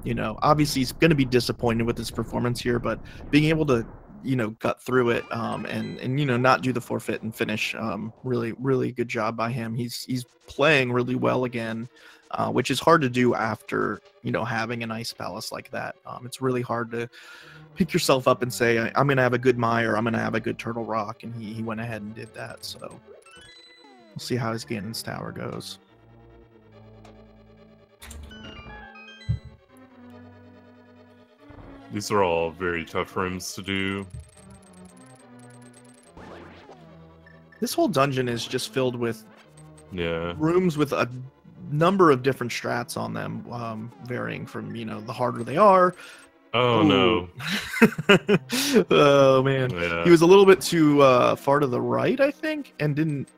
You know, obviously he's going to be disappointed with his performance here, but being able to, you know, gut through it and you know, not do the forfeit and finish, really good job by him. He's playing really well again, which is hard to do after, you know, having an Ice Palace like that. It's really hard to pick yourself up and say, I'm going to have a good Mai or I'm going to have a good Turtle Rock, and he went ahead and did that. So we'll see how his Ganon's Tower goes. These are all very tough rooms to do. This whole dungeon is just filled with rooms with a number of different strats on them, varying from, you know, the harder they are. Oh, no. Oh, man. Yeah. He was a little bit too far to the right, I think, and didn't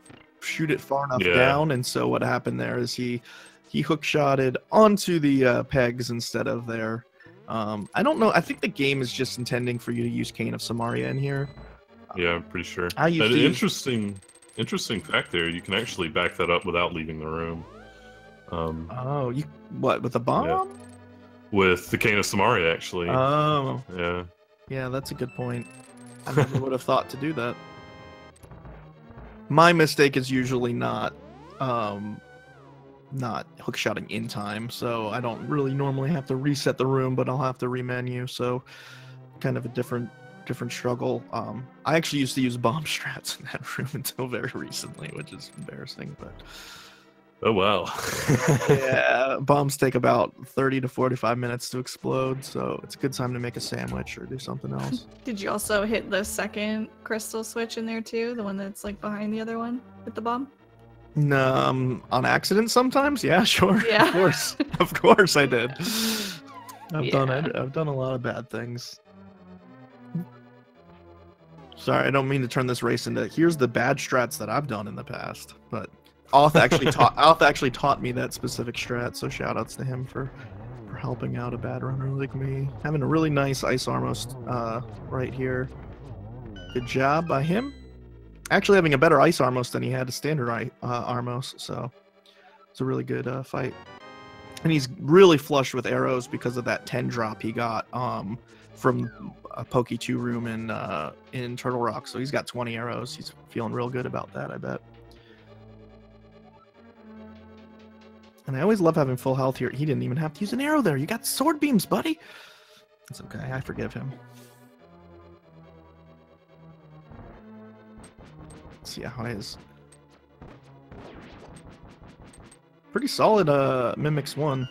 shoot it far enough down, and so what happened there is he hook-shotted onto the pegs instead of there. I don't know. I think the game is just intending for you to use Cane of Samaria in here. Yeah, I'm pretty sure. Interesting fact there. You can actually back that up without leaving the room. Oh, what, with a bomb? Yeah. With the Cane of Samaria, actually. Oh. Yeah. Yeah, that's a good point. I never would have thought to do that. My mistake is usually not hookshotting in time, so I don't really normally have to reset the room, but I'll have to remenu, so kind of a different struggle. I actually used to use bomb strats in that room until very recently, which is embarrassing, but Oh wow. Yeah, bombs take about 30 to 45 minutes to explode, so it's a good time to make a sandwich or do something else. Did you also hit the second crystal switch in there too? The one that's like behind the other one with the bomb? On accident sometimes? Yeah, sure. Yeah. Of course. Of course I did. I've done Yeah. it. I've done a lot of bad things. Sorry, I don't mean to turn this race into here's the bad strats that I've done in the past, but Auth actually taught me that specific strat, so shout outs to him for helping out a bad runner like me. Having a really nice ice Armos right here. Good job by him. Actually having a better ice Armos than he had a standard Armos, so it's a really good fight. And he's really flush with arrows because of that 10 drop he got from a Poke 2 room in Turtle Rock. So he's got 20 arrows. He's feeling real good about that, I bet. And I always love having full health here. He didn't even have to use an arrow there. You got sword beams, buddy. That's okay. I forgive him. Let's see how his pretty solid Mimics 1.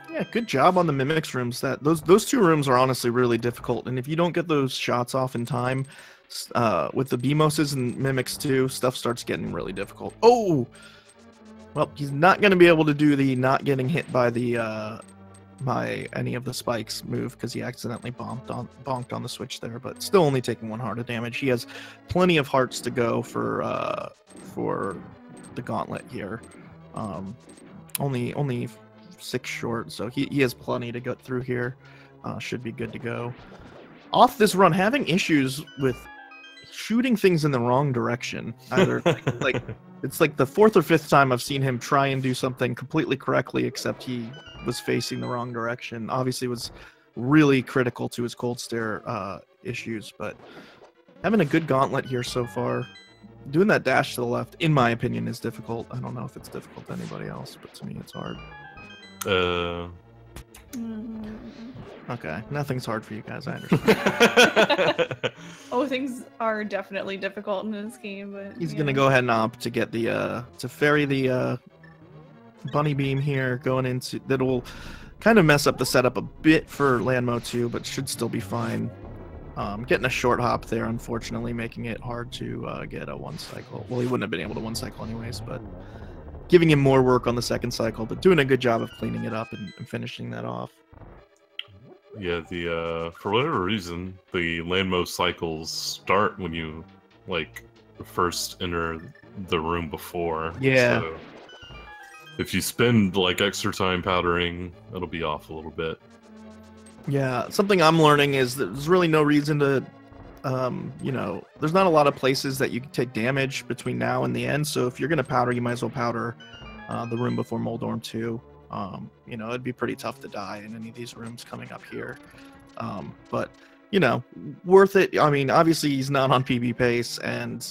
Yeah, good job on the Mimics rooms. Those two rooms are honestly really difficult, and if you don't get those shots off in time, with the Beamoses and Mimics too, stuff starts getting really difficult. Oh, well, he's not going to be able to do the not getting hit by the any of the spikes move because he accidentally bonked on the switch there, but still only taking 1 heart of damage. He has plenty of hearts to go for the gauntlet here. Only 6 short, so he has plenty to go through here. Should be good to go. Off this run, having issues with shooting things in the wrong direction. Either like it's like the 4th or 5th time I've seen him try and do something completely correctly, except he was facing the wrong direction. Obviously, was really critical to his cold stare issues, but having a good gauntlet here so far. Doing that dash to the left, in my opinion, is difficult. I don't know if it's difficult to anybody else, but to me, it's hard. Okay, nothing's hard for you guys, I understand. Oh, things are definitely difficult in this game, but He's gonna go ahead and opt to get the to ferry the bunny beam here, going into that'll kind of mess up the setup a bit for Landmo 2, but should still be fine. Getting a short hop there, unfortunately, making it hard to get a 1 cycle. Well, he wouldn't have been able to 1 cycle anyways, but giving him more work on the 2nd cycle, but doing a good job of cleaning it up and finishing that off. Yeah, the for whatever reason, the Landmo cycles start when you like first enter the room before. Yeah. So if you spend like extra time powdering, it'll be off a little bit. Yeah, something I'm learning is that there's really no reason to, there's not a lot of places that you can take damage between now and the end. So if you're going to powder, you might as well powder the room before Moldorm 2. It'd be pretty tough to die in any of these rooms coming up here. But, worth it. I mean, obviously he's not on PB pace and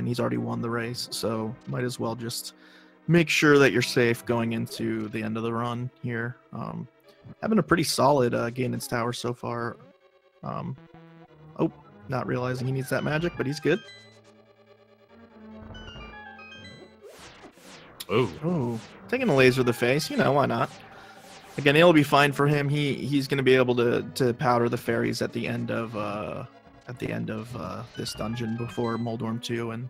he's already won the race. So might as well just make sure that you're safe going into the end of the run here. Having a pretty solid Ganon's Tower so far. Not realizing he needs that magic, but he's good. Oh, taking a laser to the face. Why not? Again, it'll be fine for him. He's going to be able to powder the fairies at the end of this dungeon before Moldorm 2 and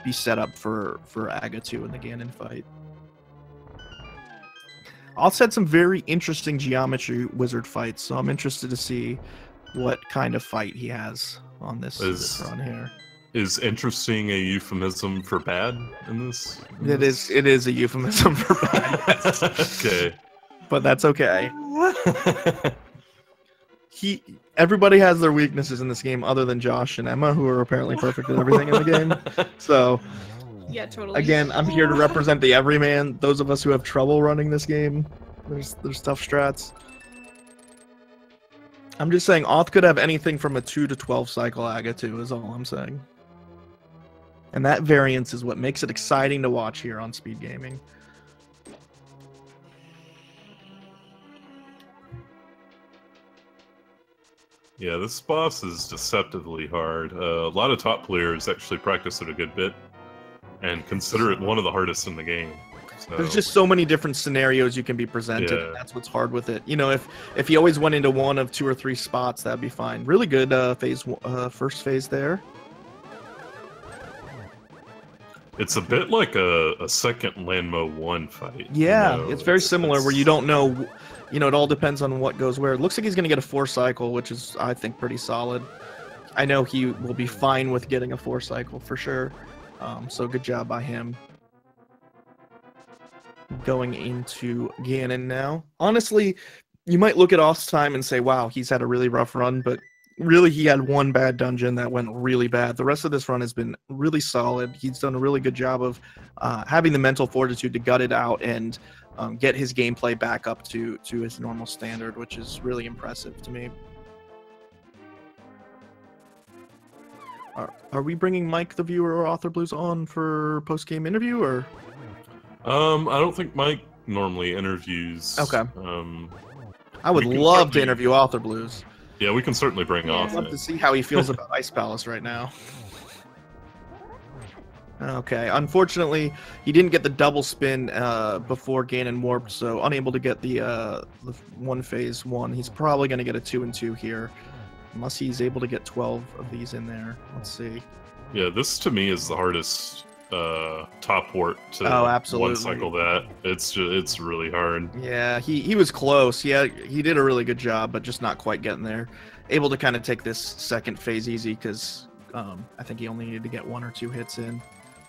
be set up for Aga 2 in the Ganon fight. Also had some very interesting geometry wizard fights, so I'm interested to see what kind of fight he has on this run here. Is interesting a euphemism for bad in this? It is a euphemism for bad. Okay. But that's okay. Everybody has their weaknesses in this game other than Josh and Emma, who are apparently perfect at everything in the game. So yeah, totally. Again, I'm here to represent the everyman. Those of us who have trouble running this game, there's tough strats. I'm just saying, Auth could have anything from a 2 to 12 cycle Aga 2 is all I'm saying. And that variance is what makes it exciting to watch here on Speed Gaming. Yeah, this boss is deceptively hard. A lot of top players actually practice it a good bit and consider it one of the hardest in the game. So, there's just so many different scenarios you can be presented. Yeah. And that's what's hard with it. You know, if he always went into one of 2 or 3 spots, that'd be fine. Really good first phase there. it's a bit like a second Lanmo 1 fight. Yeah, you know? it's very similar where you don't know, you know, it all depends on what goes where. It looks like he's going to get a 4 cycle, which is, I think, pretty solid. I know he will be fine with getting a 4 cycle for sure. So good job by him. Going into Ganon now. Honestly, you might look at Off's time and say, wow, he's had a really rough run, but really he had one bad dungeon that went really bad. The rest of this run has been really solid. He's done a really good job of having the mental fortitude to gut it out and get his gameplay back up to his normal standard, which is really impressive to me. Are we bringing Mike the viewer or Authorblues on for post-game interview, or? I don't think Mike normally interviews. Okay. I would we can love to certainly- interview Authorblues. Yeah, we can certainly bring Yeah. off I'd love it. to see how he feels about Ice Palace right now. Okay, unfortunately, he didn't get the double spin before Ganon warped, so unable to get the one phase 1. He's probably going to get a 2 and 2 here, unless he's able to get 12 of these in there. Let's see. Yeah, this to me is the hardest top wart to absolutely. one cycle that. It's really hard. Yeah, he was close. Yeah, he did a really good job, but just not quite getting there. Able to kind of take this second phase easy because I think he only needed to get 1 or 2 hits in.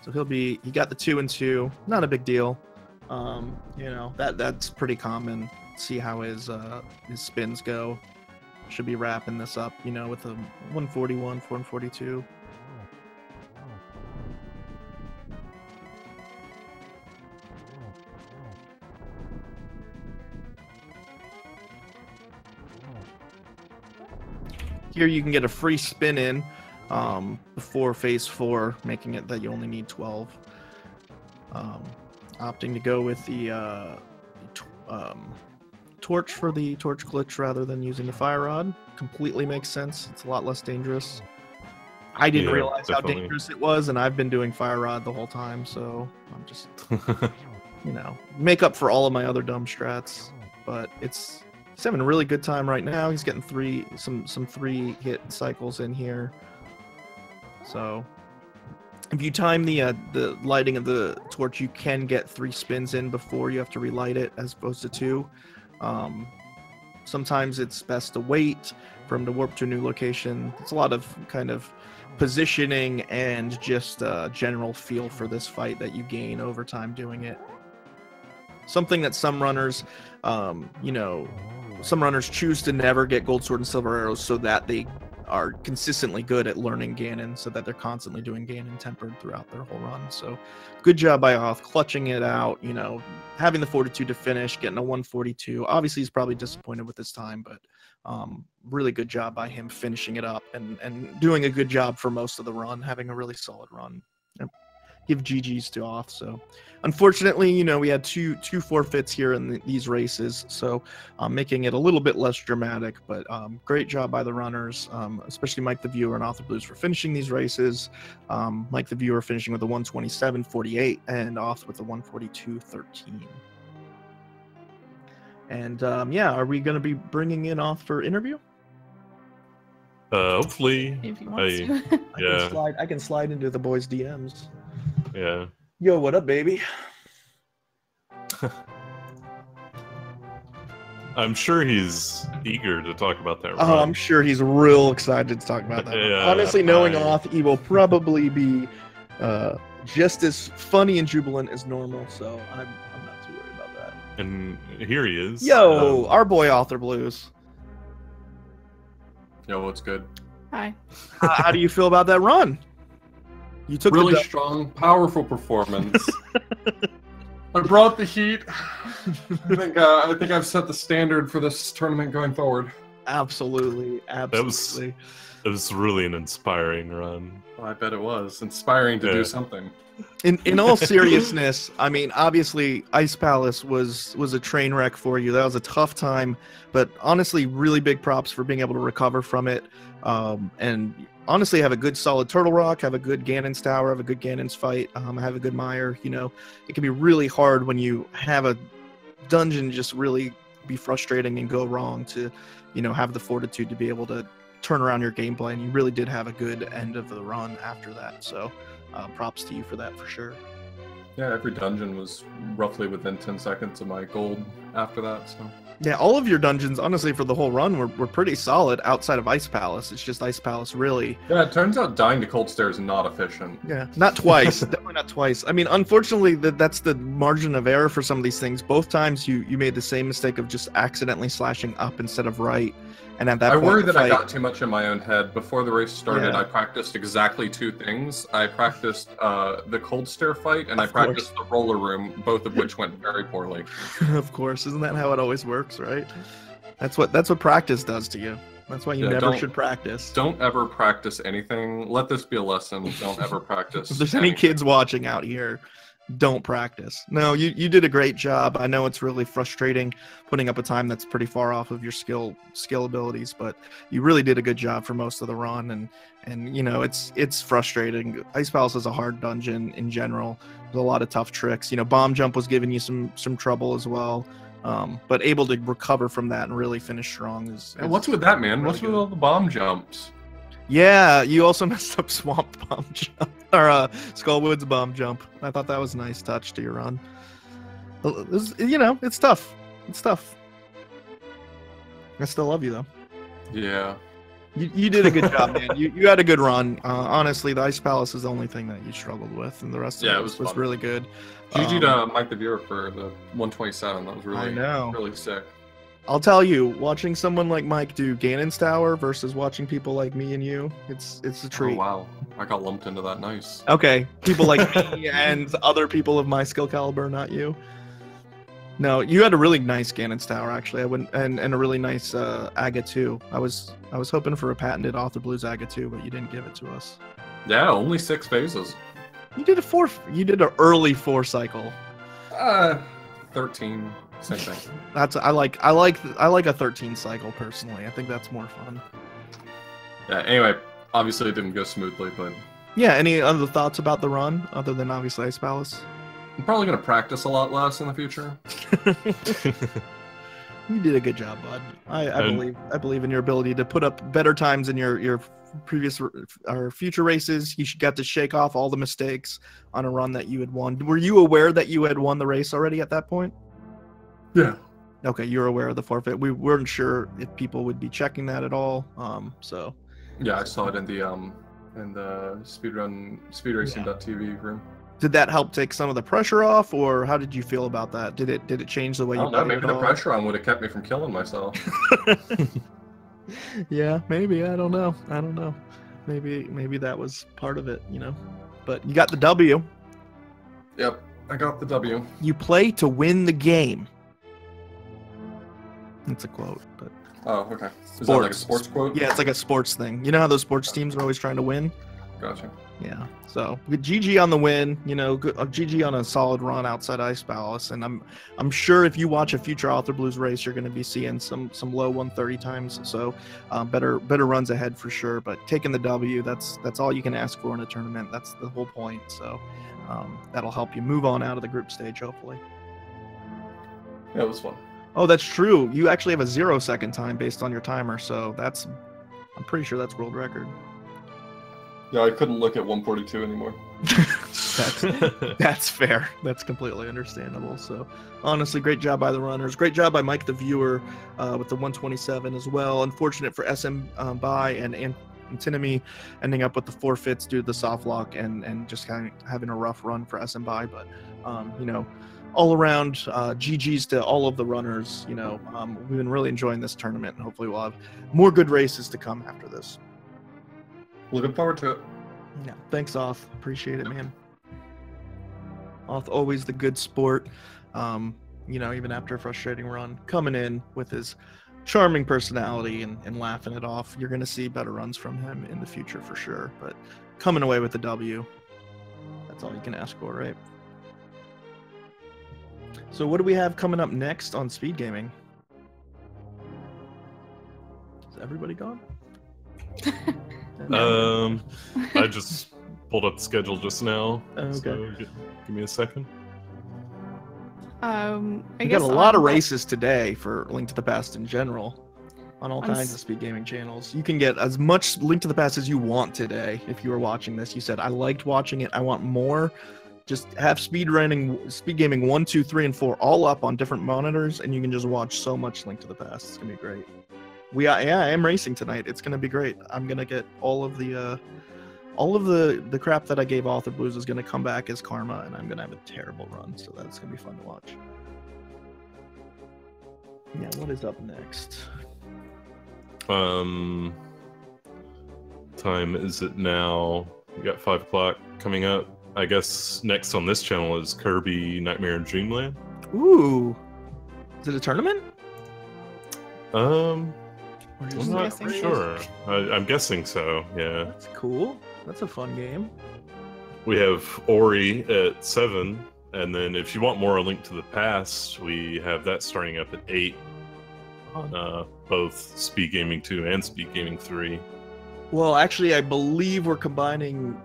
So he got the 2 and 2. Not a big deal. You know, that's pretty common. See how his spins go. Should be wrapping this up, you know, with a 141, 442. Here you can get a free spin in before phase 4, making it that you only need 12. Opting to go with the torch for the torch glitch rather than using the fire rod completely makes sense. It's a lot less dangerous. I didn't realize definitely. how dangerous it was, and I've been doing fire rod the whole time, so I'm just, you know, make up for all of my other dumb strats. But he's having a really good time right now. He's getting some 3 hit cycles in here. So if you time the lighting of the torch, you can get 3 spins in before you have to relight it, as opposed to 2. Sometimes it's best to wait for him to warp to a new location. It's a lot of kind of positioning and just general feel for this fight that you gain over time doing it. Something that some runners, you know, some runners choose to never get gold sword and silver arrows so that they are consistently good at learning Ganon, so that they're constantly doing Ganon tempered throughout their whole run. So good job by Oth, clutching it out, you know, having the fortitude to finish, getting a 142. Obviously he's probably disappointed with his time, but really good job by him finishing it up and doing a good job for most of the run, having a really solid run. Give GG's to Oth. So unfortunately, you know, we had two forfeits here in these races, so making it a little bit less dramatic, but great job by the runners, especially Mike the viewer and Authorblues for finishing these races. Mike the viewer finishing with a 127.48 and Oth with a 142.13. And yeah, are we going to be bringing in Oth for interview? Hopefully. If he wants to. Yeah. I can slide into the boys' DMs. Yeah. Yo, what up, baby? I'm sure he's eager to talk about that run. Oh, I'm sure he's real excited to talk about that. Yeah, Honestly, knowing Oth, he will probably be just as funny and jubilant as normal, so I'm not too worried about that. And here he is. Yo, our boy Authorblues. Yo, what's good? Hi. How do you feel about that run? You took Really the strong, powerful performance. I brought the heat. I think I've set the standard for this tournament going forward. Absolutely, absolutely. It was really an inspiring run. Well, I bet it was inspiring to do something. In all seriousness, I mean, obviously, Ice Palace was a train wreck for you. That was a tough time, but honestly, really big props for being able to recover from it. And honestly, have a good solid Turtle Rock, have a good Ganon's Tower, have a good Ganon's fight, have a good Mire. You know, it can be really hard when you have a dungeon just really be frustrating and go wrong to, you know, have the fortitude to be able to turn around your gameplay. And you really did have a good end of the run after that. So props to you for that for sure. Yeah, every dungeon was roughly within 10 seconds of my gold after that. So yeah, all of your dungeons, honestly, for the whole run were pretty solid outside of Ice Palace. It's just Ice Palace really. Yeah, it turns out dying to Cold Stare is not efficient. Yeah, not twice. Definitely not twice. I mean, unfortunately, that's the margin of error for some of these things. Both times you made the same mistake of just accidentally slashing up instead of right. And at that point, I worry that I got too much in my own head. Before the race started, Yeah. I practiced exactly two things. I practiced the Cold Stare fight, and I Of course. practiced the roller room, both of which went very poorly. Of course, isn't that how it always works, right? That's what practice does to you. That's why you Yeah, never should practice. Don't ever practice anything. Let this be a lesson. Don't ever practice. If there's any anything. kids watching out here, don't practice. No, you did a great job. I know it's really frustrating putting up a time that's pretty far off of your skill abilities, but you really did a good job for most of the run. And you know, it's frustrating. Ice Palace is a hard dungeon in general. There's a lot of tough tricks. You know, bomb jump was giving you some trouble as well. But able to recover from that and really finish strong is And what's with that, man? really What's with good. all the bomb jumps? Yeah, you also messed up Swamp Bomb Jump, or Skullwood's Bomb Jump. I thought that was a nice touch to your run. You know, it's tough. It's tough. I still love you, though. Yeah. You did a good job, man. You had a good run. Honestly, the Ice Palace is the only thing that you struggled with, and the rest of Yeah, it it was was fun. really good. GG to Mike the Viewer for the 127. That was really, I know. really sick. I'll tell you, watching someone like Mike do Ganon's Tower versus watching people like me and you, it's a treat. Oh, wow. I got lumped into that. Nice. Okay, people like me and other people of my skill caliber, not you. No, you had a really nice Ganon's Tower, actually. I went and a really nice Aga 2. I was hoping for a patented AuthorBlues Aga 2, but you didn't give it to us. Yeah, only 6 phases. You did an early 4 cycle. 13. Same thing. I like a 13 cycle personally. I think that's more fun. Yeah, anyway, obviously it didn't go smoothly, but Yeah, any other thoughts about the run other than obviously Ice Palace? I'm probably going to practice a lot less in the future. You did a good job, bud. I believe in your ability to put up better times in your previous or future races. You got to shake off all the mistakes on a run that you had won. Were you aware that you had won the race already at that point? Yeah. Okay, you're aware of the forfeit. We weren't sure if people would be checking that at all. So Yeah, I saw it in the speedracing.tv room. did that help take some of the pressure off, or how did you feel about that? Did it change the way I you don't know, played maybe at the all? pressure on would have kept me from killing myself. Yeah, maybe. I don't know. Maybe that was part of it, you know. But you got the W. Yep, I got the W. You play to win the game. That's a quote, but Oh, okay. Is that like a sports quote? yeah, it's like a sports thing. You know how those sports teams are always trying to win? Gotcha. Yeah. So good GG on the win, you know, good, GG on a solid run outside Ice Palace, and I'm sure if you watch a future AltTTP race, you're going to be seeing some low 130 times. So better runs ahead for sure. But taking the W, that's all you can ask for in a tournament. That's the whole point. So that'll help you move on out of the group stage, hopefully. Yeah, it was fun. Oh, that's true. You actually have a 0-second time based on your timer, so I'm pretty sure that's world record. Yeah, I couldn't look at 142 anymore. That's fair. That's completely understandable. So, honestly, great job by the runners. Great job by Mike the Viewer with the 127 as well. Unfortunate for smbai and Antinomy ending up with the forfeits due to the soft lock and just kind of having a rough run for smbai. But, you know, all around, GG's to all of the runners. You know, we've been really enjoying this tournament, and hopefully we'll have more good races to come after this. Looking forward to it. Yeah, thanks, Auth. Appreciate it, man. Auth, always the good sport. You know, even after a frustrating run, coming in with his charming personality and laughing it off. You're going to see better runs from him in the future for sure. But coming away with the W, that's all you can ask for, right? So what do we have coming up next on Speed Gaming? Is everybody gone? I just pulled up the schedule just now. Okay. So give me a second. We got a lot of races today for Link to the Past in general on all kinds of Speed Gaming channels. You can get as much Link to the Past as you want today. If you are watching this, you said, I liked watching it, I want more. Just have Speed Gaming 1, 2, 3, and 4 all up on different monitors, and you can just watch so much Link to the Past. It's gonna be great. I am racing tonight. It's gonna be great. I'm gonna get all of the crap that I gave ALTTTP is gonna come back as karma, and I'm gonna have a terrible run. So that's gonna be fun to watch. Yeah, what is up next? Time is it now? We got 5 o'clock coming up. I guess next on this channel is Kirby Nightmare in Dreamland. Ooh, is it a tournament? I'm not sure. I'm guessing so. Yeah. That's cool. That's a fun game. We have Ori at 7, and then if you want more A Link to the Past, we have that starting up at 8 on both Speed Gaming 2 and Speed Gaming 3. Well, actually, I believe we're combining.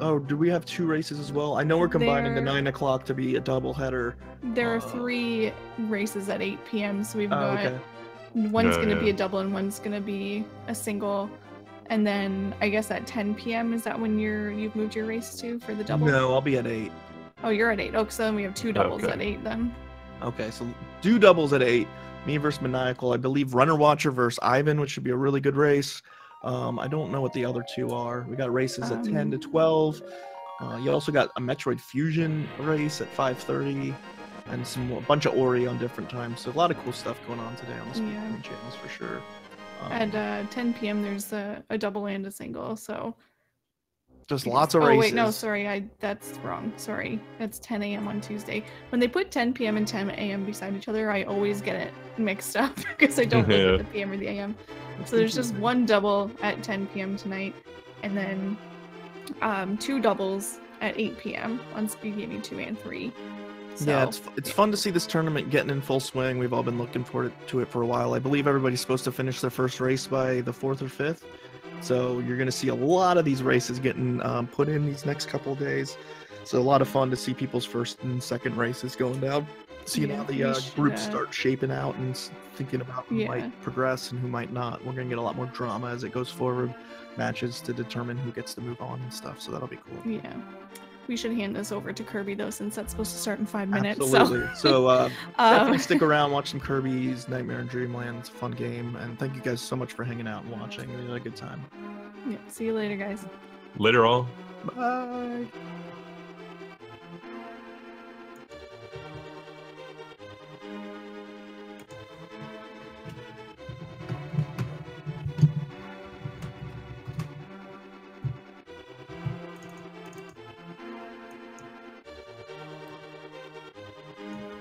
Oh, do we have 2 races as well? I know we're combining the 9 o'clock to be a double header. There are 3 races at 8 p.m. So we've got okay. one's going to be a double and one's going to be a single. And then I guess at 10 p.m. is that when you've moved your race to for the double? No, I'll be at 8. Oh, you're at 8. Oh, so then we have 2 doubles at 8 then. Okay, so do doubles at 8. Me versus Maniacal. I believe Runner Watcher versus Ivan, which should be a really good race. I don't know what the other 2 are. We got races at 10 to 12. You also got a Metroid Fusion race at 5:30, and a bunch of Ori on different times. So a lot of cool stuff going on today on the Speed Gaming channels for sure. At 10 p.m. there's a double and a single. So just lots of races. Oh wait, no, sorry, that's wrong. Sorry, it's 10 a.m. on Tuesday. When they put 10 p.m. and 10 a.m. beside each other, I always get it mixed up because I don't look at the p.m. or the a.m. So there's just 1 double at 10 p.m. tonight, and then 2 doubles at 8 p.m. on Speed Gaming 2 and 3. So, yeah, it's fun to see this tournament getting in full swing. We've all been looking forward to it for a while. I believe everybody's supposed to finish their first race by the 4th or 5th. So you're going to see a lot of these races getting put in these next couple of days. So a lot of fun to see people's first and second races going down. Seeing how the groups start shaping out and thinking about who might progress and who might not. We're going to get a lot more drama as it goes forward. Matches to determine who gets to move on and stuff. So that'll be cool. Yeah. We should hand this over to Kirby though, since that's supposed to start in 5 minutes. Absolutely. So definitely stick around, watch some Kirby's Nightmare in Dreamland. It's a fun game, and thank you guys so much for hanging out and watching. We had a good time. Yeah. See you later, guys. Later all. Bye.